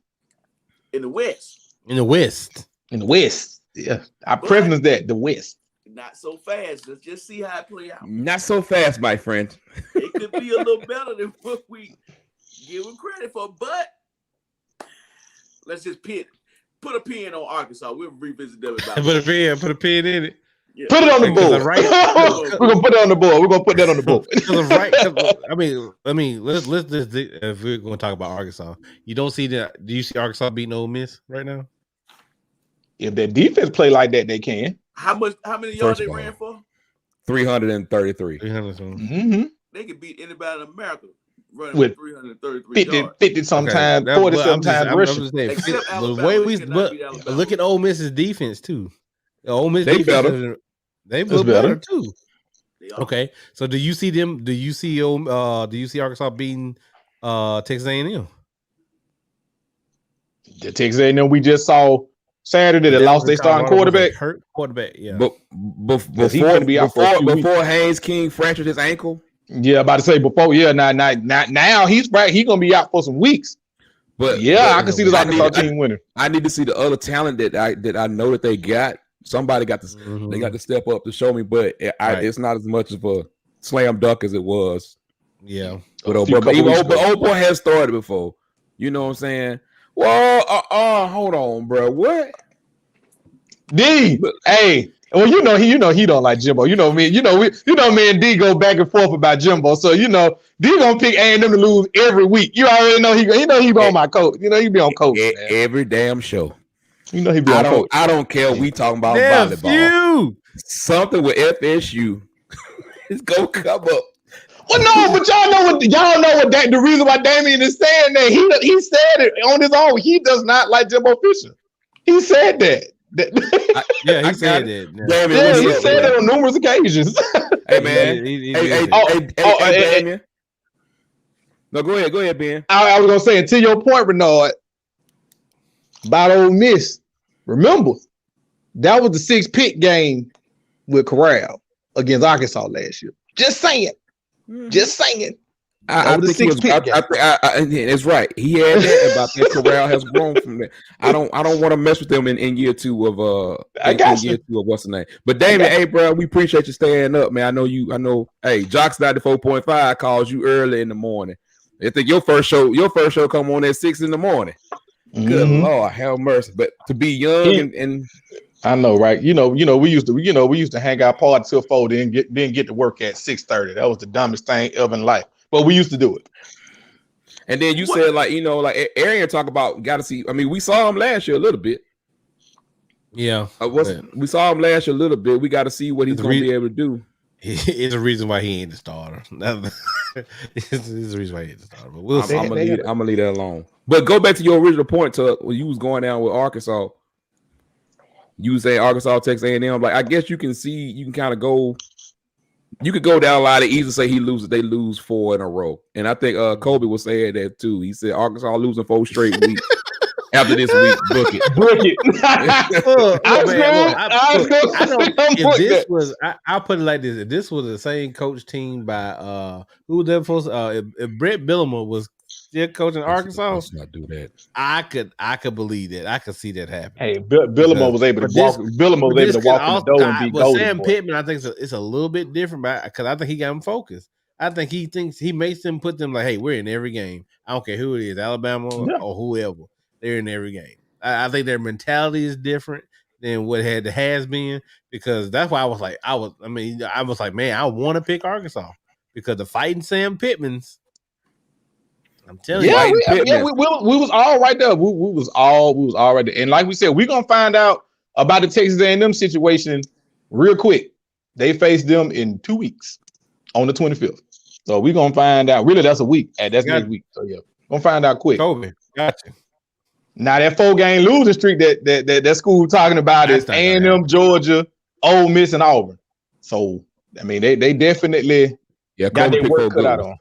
Speaker 3: In the West.
Speaker 2: Yeah, I preference that the West.
Speaker 3: Not so fast. Let's just see how it play out.
Speaker 1: Not so fast, my friend.
Speaker 3: It could be a little better than what we give them credit for, but let's just put a pin on Arkansas. We'll revisit them about
Speaker 4: put a pin in it.
Speaker 2: Yeah. Put it on the board. We're gonna put it on the board. We're gonna put that on the board.
Speaker 4: I mean, let's just, if we're gonna talk about Arkansas, you don't see that. Do you see Arkansas beating Ole Miss right now?
Speaker 2: If their defense play like that, they can.
Speaker 3: How many yards they ran for?
Speaker 1: 333.
Speaker 4: 300.
Speaker 3: They could beat anybody in America running
Speaker 2: with
Speaker 3: 333
Speaker 2: 50 sometimes, 40 sometimes rushing.
Speaker 4: Look at Ole Miss's defense too. Ole Miss
Speaker 1: they
Speaker 4: defense
Speaker 1: better.
Speaker 4: They look better too. Okay, so do you see them? Do you see Arkansas beating Texas A&M?
Speaker 2: The Texas A&M we just saw Saturday that lost their starting quarterback.
Speaker 4: Hurt quarterback, yeah.
Speaker 1: But before Haynes King fractured his ankle.
Speaker 2: Yeah, about to say before. Yeah, now he's right. He's gonna be out for some weeks. But I can see this Arkansas team winning.
Speaker 1: I need to see the other talent that I know that they got. Somebody got to they got to step up to show me, but it's not as much of a slam dunk as it was.
Speaker 4: Yeah,
Speaker 1: but Old Boy has started before. You know what I'm saying? Well, hold on, bro. What?
Speaker 2: D, hey, well, you know he don't like Jimbo. You know me. Me and D go back and forth about Jimbo. So D gonna pick A&M to lose every week. You already know he be on my coach. He be on coach
Speaker 1: every damn show.
Speaker 2: He be on coach.
Speaker 1: I don't care. We talking about volleyball. Something with FSU is gonna come up.
Speaker 2: Well, no, but y'all know what the reason why Damian is saying that he said it on his own. He does not like Jimbo Fisher. He said that.
Speaker 4: He said that.
Speaker 2: Damian, he said it on numerous occasions.
Speaker 1: Hey man, hey, Damian. No, go ahead, Ben.
Speaker 2: I was gonna say, to your point, Bernard, about Ole Miss. Remember, that was the 6th pick game with Corral against Arkansas last year. Just saying.
Speaker 1: I think it's right. He had that about that. Corral has grown from that. I don't want to mess with them in year 2 of year 2 of what's the name. But Damon, hey bro, we appreciate you staying up, man. I know. Hey, Jocks 94.5 calls you early in the morning. I think your first show come on at 6 in the morning. Good Lord, have mercy. But to be young and
Speaker 2: I know, right? We used to hang out party till 4, then get to work at 6:30. That was the dumbest thing ever in life. But we used to do it.
Speaker 1: And then you said, like Arian talk about got to see. I mean, we saw him last year a little bit.
Speaker 4: Yeah,
Speaker 1: we saw him last year a little bit. We got to see what he's going to be able to do.
Speaker 4: It's a reason why he ain't the starter. It's a reason why he ain't the starter. But we'll see.
Speaker 1: I'm gonna leave that alone. But go back to your original point to when you was going down with Arkansas. You say Arkansas, Texas A&M. Like I guess you can kind of go. You could go down a lot of easy say he loses. They lose 4 in a row, and I think Kobe was saying that too. He said Arkansas losing 4 straight weeks. After this week, book it.
Speaker 4: I'll put it like this: if this was the same coach team by who was that supposed if Brett Bielema was still coaching Arkansas,
Speaker 1: let's not do that.
Speaker 4: I could believe that. I could see that happen.
Speaker 2: Hey, Bielema was able to walk. Bielema was able to walk in the door and be golden.
Speaker 4: Sam Pittman, I think it's a little bit different, because I think he got him focused. I think he thinks he makes them put them like, hey, we're in every game. I don't care who it is, Alabama or whoever. They're in every game. I think their mentality is different than what has been, because that's why I was like, man, I want to pick Arkansas because the fighting Sam Pittmans. I'm telling you,
Speaker 2: we was all right there. We was all right there. And like we said, we're gonna find out about the Texas A&M situation real quick. They face them in 2 weeks on the 25th. So we're gonna find out. Really, that's a week. That's next week. So yeah, gonna find out quick.
Speaker 4: Kobe, gotcha.
Speaker 2: Now that 4-game losing streak that school talking about is A&M, Georgia, Ole Miss, and Auburn. So I mean, they definitely got their work cut out on.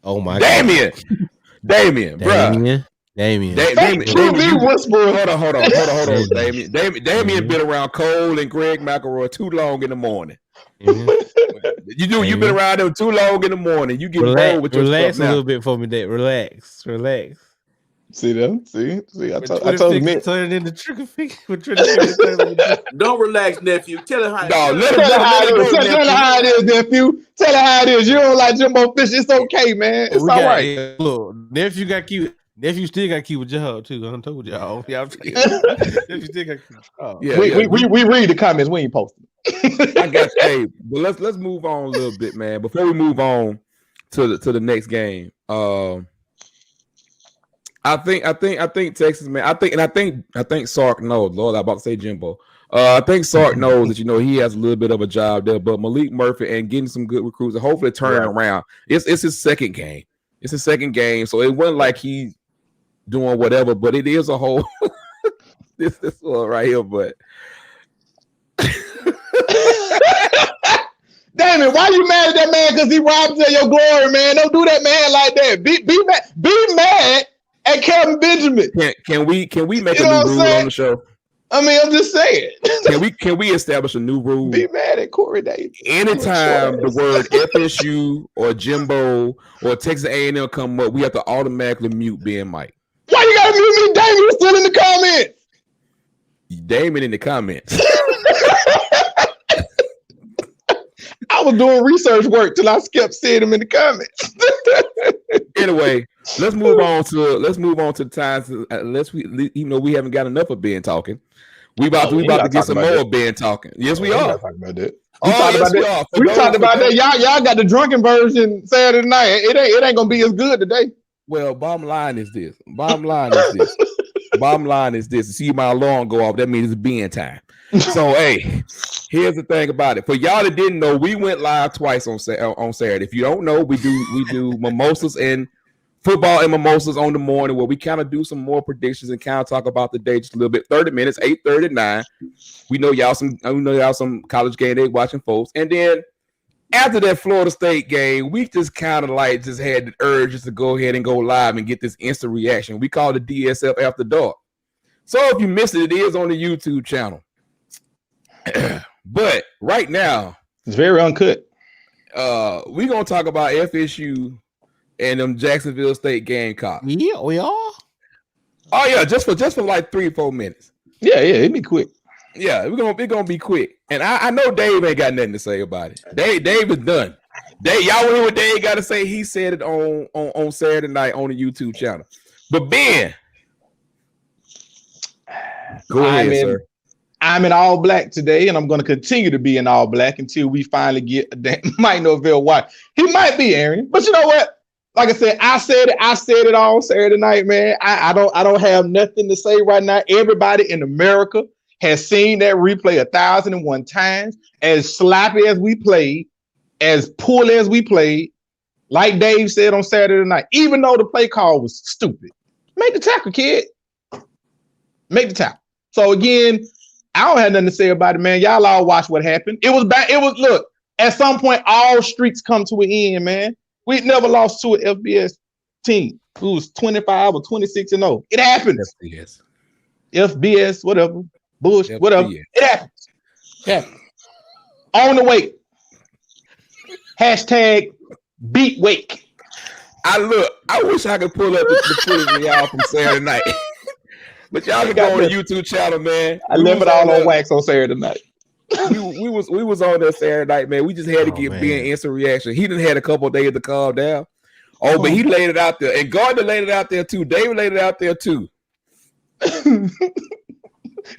Speaker 4: Oh my
Speaker 1: Damian, bro.
Speaker 4: Damian.
Speaker 1: Hold on. Damian been around Cole and Greg McElroy too long in the morning. Mm-hmm. You've been around them too long in the morning. You get bold with your
Speaker 4: relax
Speaker 1: stuff
Speaker 4: a little bit for me, Dave. Relax.
Speaker 2: See them? See. I told you.
Speaker 4: Turn it into trigger figure.
Speaker 3: Don't relax, nephew. Tell her how.
Speaker 2: Tell her how it is, nephew. Tell her how it is. You don't like Jimbo Fish. It's okay, man. It's all right.
Speaker 4: Look, nephew got cute. Nephew still got to keep a job too. I told y'all. Nephew still got to keep a job.
Speaker 2: We read the comments. We ain't posting.
Speaker 1: I got you. Hey, but let's move on a little bit, man. Before we move on to the next game, I think Texas, man. I think Sark knows. Lord, I'm about to say Jimbo. I think Sark knows that he has a little bit of a job there. But Malik Murphy and getting some good recruits and hopefully turning around. It's his second game. It's his second game, so it wasn't like he's doing whatever. But it is a whole this one right here. But
Speaker 2: damn it, why you mad at that man? Because he robbed you of your glory, man. Don't do that man like that. Be mad at Kelvin Benjamin.
Speaker 1: Can we make a new rule on the show?
Speaker 2: I mean, I'm just saying.
Speaker 1: Can we establish a new rule?
Speaker 2: Be mad at Corey Davis.
Speaker 1: Anytime the word FSU or Jimbo or Texas A&M come up, we have to automatically mute Ben Mike.
Speaker 2: Why you gotta mute me? Damon was still in the comments.
Speaker 1: Damon in the comments.
Speaker 2: I was doing research work till I kept seeing him in the comments.
Speaker 1: Anyway, let's move on to the times. Unless we haven't got enough of Ben talking. We about to get some more of Ben talking. Yes, we are.
Speaker 2: Talking about that. We talked about that. Y'all got the drunken version Saturday night. It ain't gonna be as good today.
Speaker 1: Well, bottom line is this. See my alarm go off. That means it's Ben time. So hey, here's the thing about it. For y'all that didn't know, we went live twice on Saturday. If you don't know, we do mimosas and football and mimosas on the morning, where we kind of do some more predictions and kind of talk about the day just a little bit. 30 minutes, 8:30 to 9. We know y'all some college game day watching folks. And then after that Florida State game, we just kind of just had the urge just to go ahead and go live and get this instant reaction. We call it DSF After Dark. So if you missed it, it is on the YouTube channel. But right now,
Speaker 2: it's very uncut.
Speaker 1: We're gonna talk about FSU and them Jacksonville State Gamecocks.
Speaker 4: Yeah, we are.
Speaker 1: Oh yeah, just for like 3 or 4 minutes.
Speaker 2: Yeah, it'd be quick.
Speaker 1: Yeah, we're gonna be quick. And I know Dave ain't got nothing to say about it. Dave is done. Y'all want to hear what Dave got to say? He said it on Saturday night on the YouTube channel. But Ben, go ahead, sir.
Speaker 2: I'm in all black today, and I'm going to continue to be in all black until we finally get Mike Norvell. Why? He might be, Aaron, but you know what? like I said it all Saturday night, man. I don't have nothing to say right now. Everybody in America has seen that replay 1,001 times. As sloppy as we played, as poorly as we played, like Dave said on Saturday night, even though the play call was stupid, make the tackle, kid. Make the tackle. So again, I don't have nothing to say about it, man. Y'all all watch what happened. It was bad. It was, look, at some point, all streaks come to an end, man. We never lost to an FBS team who was 25 or 26-0. It happens. FBS, whatever. Bush, FBS. Whatever. It happens. Yeah. On the way. Hashtag beat Wake.
Speaker 1: I wish I could pull up the footage of y'all from Saturday night. But y'all can go on the YouTube channel, man.
Speaker 2: I left it all on wax on Saturday night.
Speaker 1: we was on there Saturday night, man. We just had to get Ben instant reaction. He done had a couple of days to calm down. But he laid it out there, and Gardner laid it out there too. David laid it out there too.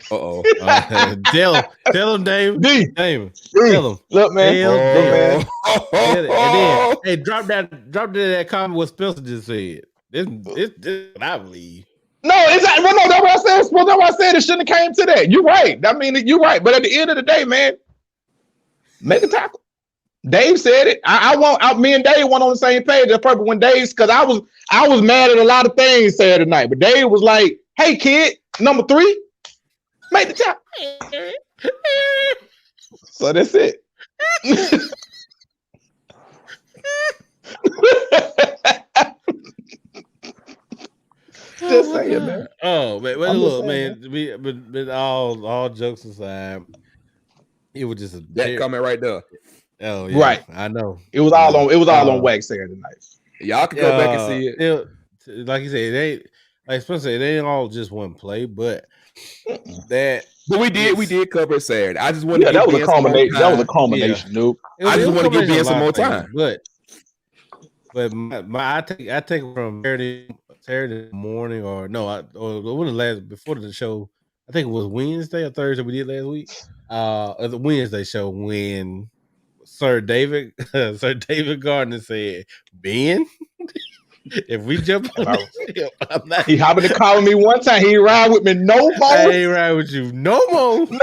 Speaker 4: Tell him, Dave. Tell him.
Speaker 2: Look, man.
Speaker 4: And then, hey, drop that comment what Spencer just said. This what I believe.
Speaker 2: No, that's what I said. That's what I said. It shouldn't have came to that. You're right. I mean, you're right. But at the end of the day, man, make a tackle. Dave said it. Me and Dave went on the same page. That's perfect. When Dave, because I was mad at a lot of things Saturday night, but Dave was like, "Hey, kid, number 3, make the tackle." So that's it. Just saying, man.
Speaker 4: Oh, man. Well, look, man. But all jokes aside, it was just
Speaker 1: that comment right there.
Speaker 4: Oh, yeah.
Speaker 2: Right.
Speaker 4: I know.
Speaker 2: It was all on wax Saturday night.
Speaker 1: Y'all can go back and see it.
Speaker 4: Like you said, like Spencer said, they ain't all just one play, but that.
Speaker 1: But we did cover it Saturday. I just wanted to
Speaker 2: that was a culmination. That was a culmination, dude.
Speaker 1: I just want to give Ben some more time.
Speaker 4: But I take from Saturday morning or before the show. I think it was Wednesday or Thursday we did last week. The Wednesday show when Sir David Gardner said, "Ben, if we jump on this ship,
Speaker 2: he happened to call me one time. He ride with me no more.
Speaker 4: I ain't ride with you no more.
Speaker 2: Dave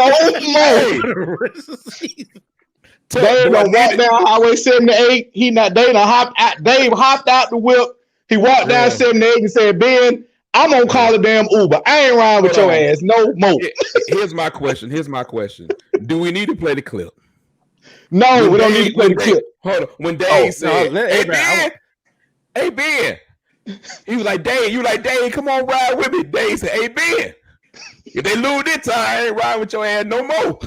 Speaker 2: done walked down Highway 78. Dave hopped out the whip. He walked down 78 and said, "Ben, I'm gonna call a damn Uber. I ain't riding with your ass no more."
Speaker 1: Here's my question. Do we need to play the clip?
Speaker 2: No, we don't need to play the clip.
Speaker 1: Hold on. When Dave said, "Hey Ben," he was like, "Dave," you like, "Dave, come on, ride with me." Dave said, "Hey Ben, if they lose this time, I ain't riding with your ass no more."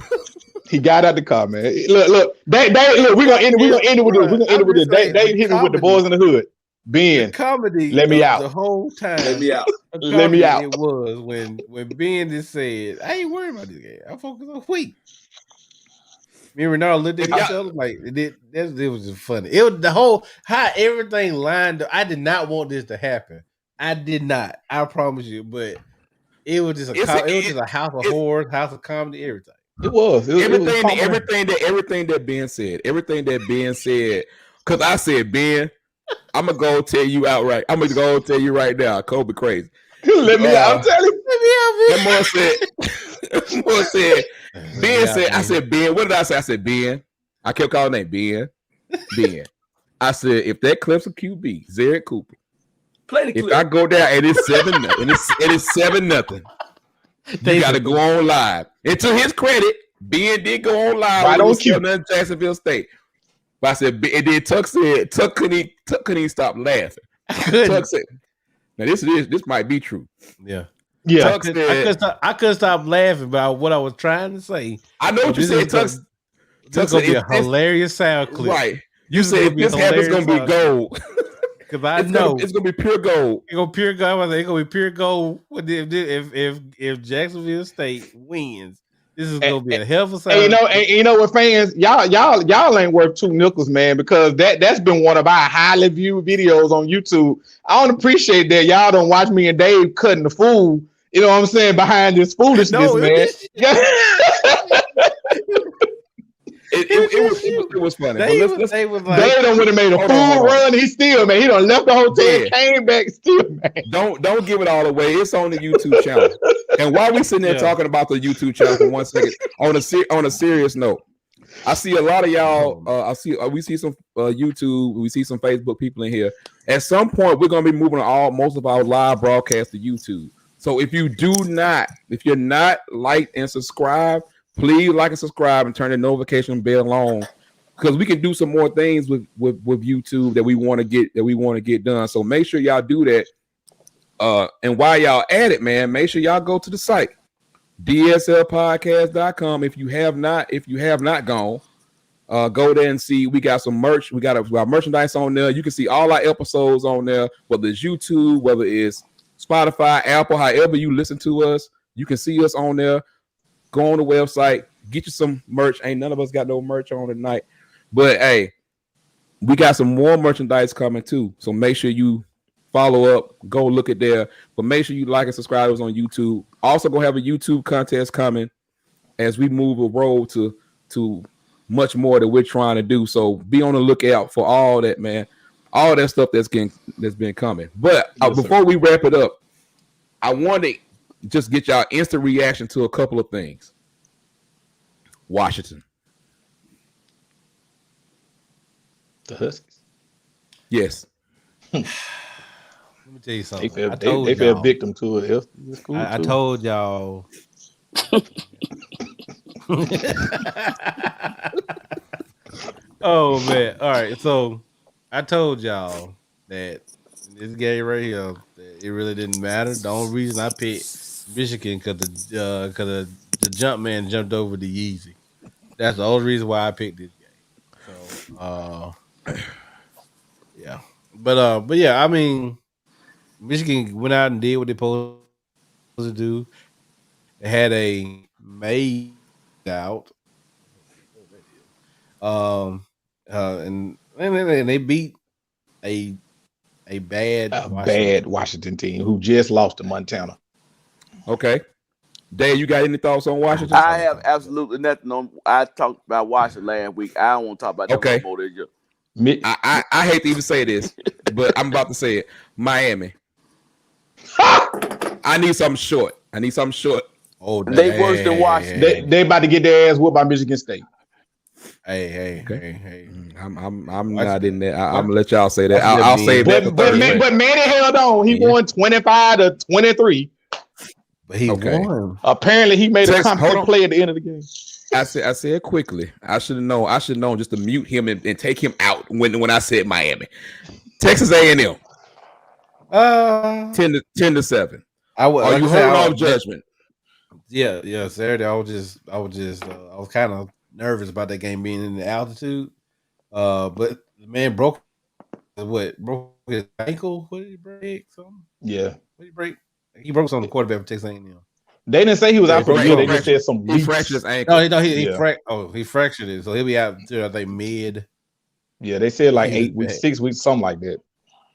Speaker 2: He got out the car, man. Look, Dave, look, we're gonna end it with this. Dave hit me with the boys in the hood. Ben,
Speaker 4: comedy.
Speaker 2: Let me out
Speaker 4: the whole time.
Speaker 3: Let me out.
Speaker 2: Let me out.
Speaker 4: It was when Ben just said, "I ain't worried about this game. I focus on Wheat." Me and Renard looked at each other like it was just funny. It was the whole how everything lined up. I did not want this to happen. I did not. I promise you. But it was just a house of horrors, house of comedy, everything.
Speaker 2: It was
Speaker 1: everything that Ben said. Because I said, Ben, I'm gonna go tell you outright. I'm gonna go tell you right now, Kobe crazy.
Speaker 2: Let me out. I'm telling you.
Speaker 1: That boy said. Ben said, I said, Ben, what did I say? I said, Ben. I kept calling him Ben. I said, if that clip's a QB, Zerrick Cooper.
Speaker 3: Play the clip.
Speaker 1: If I go down and it's 7-0, and it's 7-0. You got to go on live. And to his credit, Ben did go on live.
Speaker 2: Right on cue.
Speaker 1: Jacksonville State. But I said, and then Tuck couldn't even stop laughing. Tuck said, now this might be true.
Speaker 4: Yeah.
Speaker 2: Yeah,
Speaker 4: I couldn't stop laughing about what I was trying to say.
Speaker 1: I know what you said.
Speaker 4: Tuck's gonna be a hilarious sound clip,
Speaker 1: right? You said if this happens, it's gonna be gold.
Speaker 4: Because I know
Speaker 1: it's gonna be pure gold.
Speaker 4: It's gonna pure gold. It's gonna be pure gold. If Jacksonville State wins, this is gonna be a hell of a sound.
Speaker 2: And you know what, fans, y'all ain't worth two nickels, man, because that's been one of our highly viewed videos on YouTube. I don't appreciate that y'all don't watch me and Dave cutting the fool. You know what I'm saying? Behind this foolishness, man.
Speaker 1: It was funny. But let's
Speaker 4: they was like,
Speaker 2: They done would have made a full run. He still, man. He done left the hotel, came back still, man.
Speaker 1: Don't give it all away. It's on the YouTube channel. And while we sitting there talking about the YouTube channel for 1 second, on a serious note, I see a lot of y'all. We see some YouTube, we see some Facebook people in here. At some point, we're gonna be moving most of our live broadcasts to YouTube. So if you're not like and subscribe, please like and subscribe and turn the notification bell on, because we can do some more things with YouTube that we want to get done. So make sure y'all do that. And while y'all at it, man, make sure y'all go to the site dslpodcast.com. If you have not gone, go there and see. We got some merch. We got our merchandise on there. You can see all our episodes on there, whether it's YouTube, whether it's Spotify, Apple, however you listen to us, you can see us on there. Go on the website, get you some merch. Ain't none of us got no merch on tonight, but hey, we got some more merchandise coming too. So make sure you follow up, go look at there, but make sure you like and subscribe us on YouTube. Also, go have a YouTube contest coming as we move a road to much more that we're trying to do. So be on the lookout for all that, man. All that stuff that's been coming. But before we wrap it up, I want to just get y'all instant reaction to a couple of things. Washington.
Speaker 2: The Huskies.
Speaker 1: Yes.
Speaker 4: Let me tell you something.
Speaker 2: They fell victim to it.
Speaker 4: I told y'all. Oh man! All right, so I told y'all that this game right here, it really didn't matter. The only reason I picked Michigan because the jump man jumped over the Yeezy. That's the only reason why I picked this game. So, yeah, but yeah, I mean, Michigan went out and did what they supposed to do. They had a made out, and they beat a
Speaker 2: bad Washington team who just lost to Montana.
Speaker 1: Okay, Dave, you got any thoughts on Washington?
Speaker 3: I have absolutely nothing on. I talked about Washington last week. I don't want to talk about that no more than you.
Speaker 1: I hate to even say this, but I'm about to say it. Miami. I need something short.
Speaker 3: Oh, they worse than Washington.
Speaker 2: They about to get their ass whooped by Michigan State.
Speaker 4: Hey.
Speaker 1: I'm not in there. I'm gonna let y'all say that. I'll say that.
Speaker 2: But Manny held on. He won 25-23.
Speaker 4: But he won.
Speaker 2: Apparently, he made a competent play at the end of the game.
Speaker 1: I said quickly. I should have known just to mute him and take him out when I said Miami. Texas A&M. 10-7. Are you holding off judgment?
Speaker 4: Yeah. Saturday, I was kind of nervous about that game being in the altitude. But the man broke his ankle. What did he break? Something?
Speaker 2: Yeah.
Speaker 4: What did he break? He broke something on the quarterback for Texas A&M.
Speaker 2: They didn't say he was out for a year. They just said some.
Speaker 1: He fractured his ankle.
Speaker 4: He fractured it, so he'll be out I think mid.
Speaker 2: Yeah, they said like 8 weeks, 6 weeks, something like that.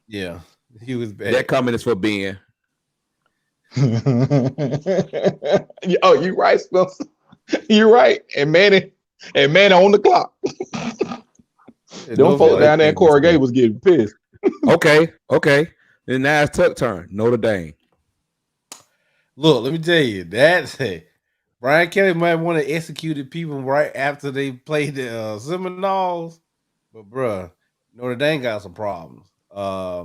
Speaker 4: Yeah, he was bad.
Speaker 1: That comment is for Ben.
Speaker 2: Oh, you right, Spencer. You're right. And Manny on the clock. Them folks down there in Corrugate was getting pissed.
Speaker 1: Okay. Then now it's Tuck turn. Notre Dame.
Speaker 4: Look, let me tell you, that's it. Brian Kelly might want to execute people right after they played the Seminoles, but bruh, Notre Dame got some problems. I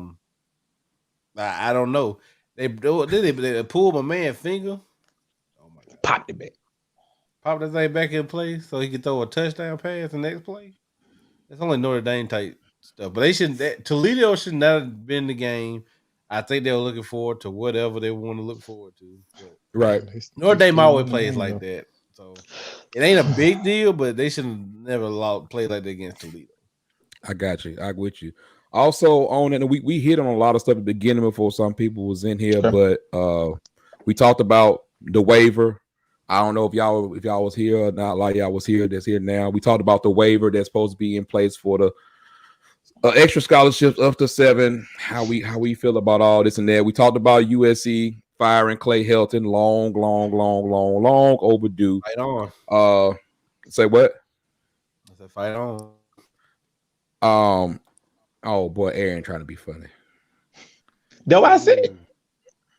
Speaker 4: don't know. They pulled my man finger. Oh my god!
Speaker 2: Popped it back.
Speaker 4: Pop that thing back in play so he could throw a touchdown pass the next play. It's only Notre Dame type stuff, but they shouldn't. Toledo should not have been the game. I think they were looking forward to whatever they want to look forward to. But
Speaker 1: right.
Speaker 4: Notre Dame always plays like that, so it ain't a big deal. But they should never play like that against Toledo.
Speaker 1: I got you. I'm with you. Also, on it, we hit on a lot of stuff at the beginning before some people was in here, but we talked about the waiver. I don't know if y'all was here or not. Like y'all was here, that's here now. We talked about the waiver that's supposed to be in place for the extra scholarships up to 7. How we feel about all this and that. We talked about USC firing Clay Helton. Long overdue.
Speaker 4: Right on.
Speaker 1: Say what?
Speaker 4: That's a fight on.
Speaker 1: Oh boy, Aaron trying to be funny.
Speaker 2: That's what I said.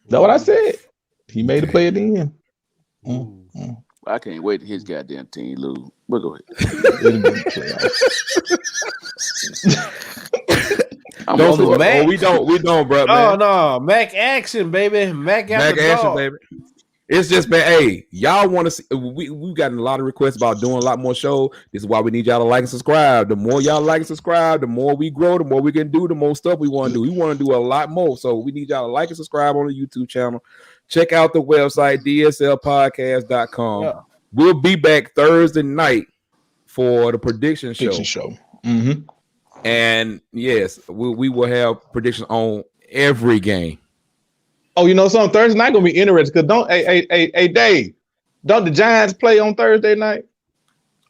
Speaker 2: That's what I said. He made a play at the end.
Speaker 3: I can't wait till his goddamn team lose. But go ahead.
Speaker 1: We don't, bro.
Speaker 4: Oh no, Mac action, baby. Mac action,
Speaker 1: baby. It's just been, hey, y'all want to see? We've gotten a lot of requests about doing a lot more shows. This is why we need y'all to like and subscribe. The more y'all like and subscribe, the more we grow, the more we can do, the more stuff we want to do. We want to do a lot more. So we need y'all to like and subscribe on the YouTube channel. Check out the website, dslpodcast.com. Yeah. We'll be back Thursday night for the prediction show.
Speaker 2: Mm-hmm.
Speaker 1: And yes, we will have predictions on every game.
Speaker 2: Oh, you know something? Thursday night gonna be interesting because hey Dave, don't the Giants play on Thursday night?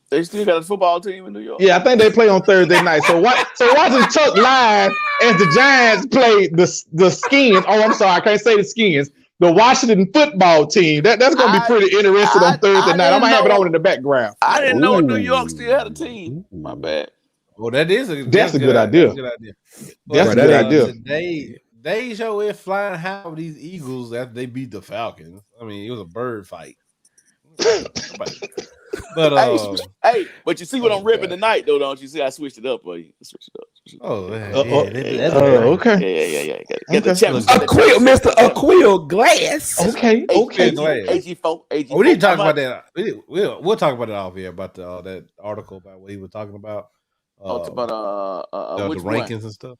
Speaker 3: They still got a football team in New York.
Speaker 2: Yeah, I think they play on Thursday night. So watching Tuck live as the Giants play the Skins. Oh, I'm sorry, I can't say the Skins. The Washington football team. That's gonna be pretty interesting on Thursday night. I might have it on in the background.
Speaker 3: I didn't know New York still had a team. My bad.
Speaker 4: Well, that's
Speaker 2: a good idea. That's a good idea.
Speaker 4: They show it flying high with these Eagles after they beat the Falcons. I mean, it was a bird fight. But
Speaker 3: but you see what I'm ripping tonight, though, don't you see? I switched it up, buddy.
Speaker 2: Okay.
Speaker 3: Get the champions.
Speaker 1: Mr. Aquil Glass.
Speaker 2: Okay.
Speaker 3: AG4.
Speaker 4: We need to talk about that. We'll talk about it off here about that article about what he was talking about.
Speaker 3: About
Speaker 4: the rankings and stuff.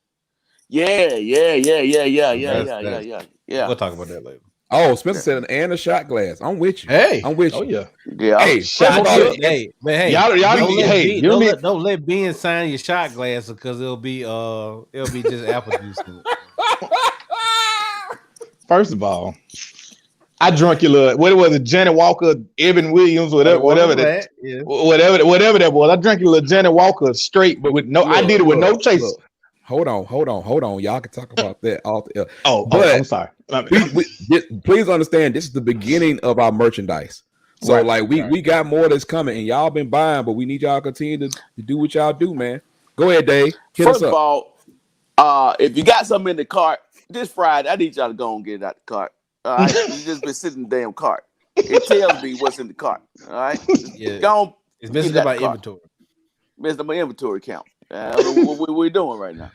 Speaker 3: Yeah.
Speaker 4: We'll talk about that later.
Speaker 1: Oh, Spencer said and a shot glass. I'm with you.
Speaker 4: Hey,
Speaker 1: I'm with you.
Speaker 2: Oh yeah.
Speaker 1: Hey,
Speaker 4: don't let Ben sign your shot glass because it'll be just apple juice.
Speaker 2: First of all, I drunk your little, what was it, Janet Walker, Evan Williams, whatever that was. I drank your little Janet Walker straight, but with no, I did it with no chaser.
Speaker 1: Hold on. Y'all can talk about that.
Speaker 2: I'm sorry.
Speaker 1: Please understand, this is the beginning of our merchandise. So we got more that's coming, and y'all been buying, but we need y'all to continue to do what y'all do, man. Go ahead, Dave.
Speaker 3: First of all, if you got something in the cart this Friday, I need y'all to go and get it out the cart. All right, you just been sitting in the damn cart. It tells me what's in the cart. All right,
Speaker 4: it's missing my inventory.
Speaker 3: Missing my inventory count. What we doing right now?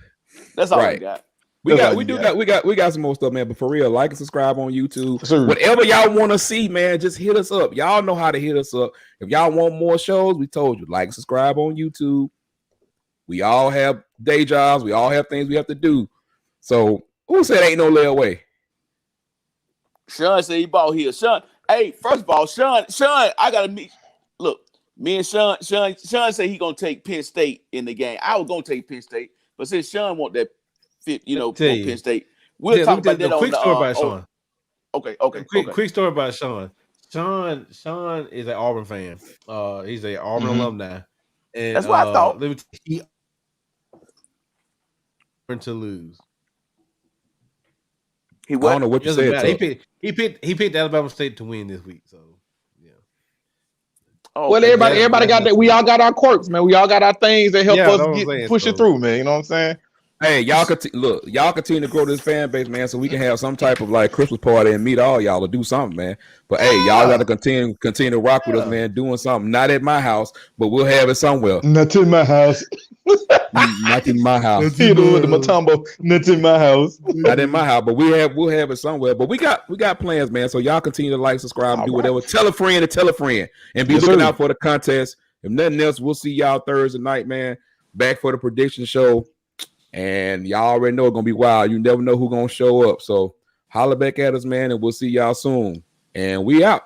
Speaker 3: That's all I got.
Speaker 1: We got some more stuff, man. But for real, like and subscribe on YouTube. Sure. Whatever y'all want to see, man, just hit us up. Y'all know how to hit us up. If y'all want more shows, we told you, like and subscribe on YouTube. We all have day jobs. We all have things we have to do. So who said ain't no layaway?
Speaker 3: Sean said he bought here. Sean, hey, first of all, Sean, I gotta meet. Look, me and Sean said he gonna take Penn State in the game. I was gonna take Penn State, but since Sean want that fit, Penn State, we'll talk about that.
Speaker 4: Quick story about Sean.
Speaker 3: Okay.
Speaker 4: Quick story about Sean. Sean is an Auburn fan. He's an Auburn alumni, and
Speaker 3: that's what I thought.
Speaker 4: He to lose.
Speaker 1: I don't know what you said.
Speaker 4: He picked Alabama State to win this week. So yeah.
Speaker 2: Oh, well, everybody got that. We all got our quirks, man. We all got our things that help us push it through, man. You know what I'm saying?
Speaker 1: Hey, y'all continue to grow this fan base, man, so we can have some type of like Christmas party and meet all y'all to do something, man. But hey, y'all got to continue to rock with us, man, doing something. Not at my house, but we'll have it somewhere.
Speaker 2: Not in my house.
Speaker 1: Not in my house.
Speaker 2: You know, with the Matumbo. Not in my house.
Speaker 1: Not in my house, but we'll have it somewhere. But we got plans, man. So y'all continue to like, subscribe, and do whatever. Tell a friend, and be looking out for the contest. If nothing else, we'll see y'all Thursday night, man. Back for the prediction show. And y'all already know it's gonna be wild. You never know who's gonna show up. So holler back at us, man, and we'll see y'all soon. And we out.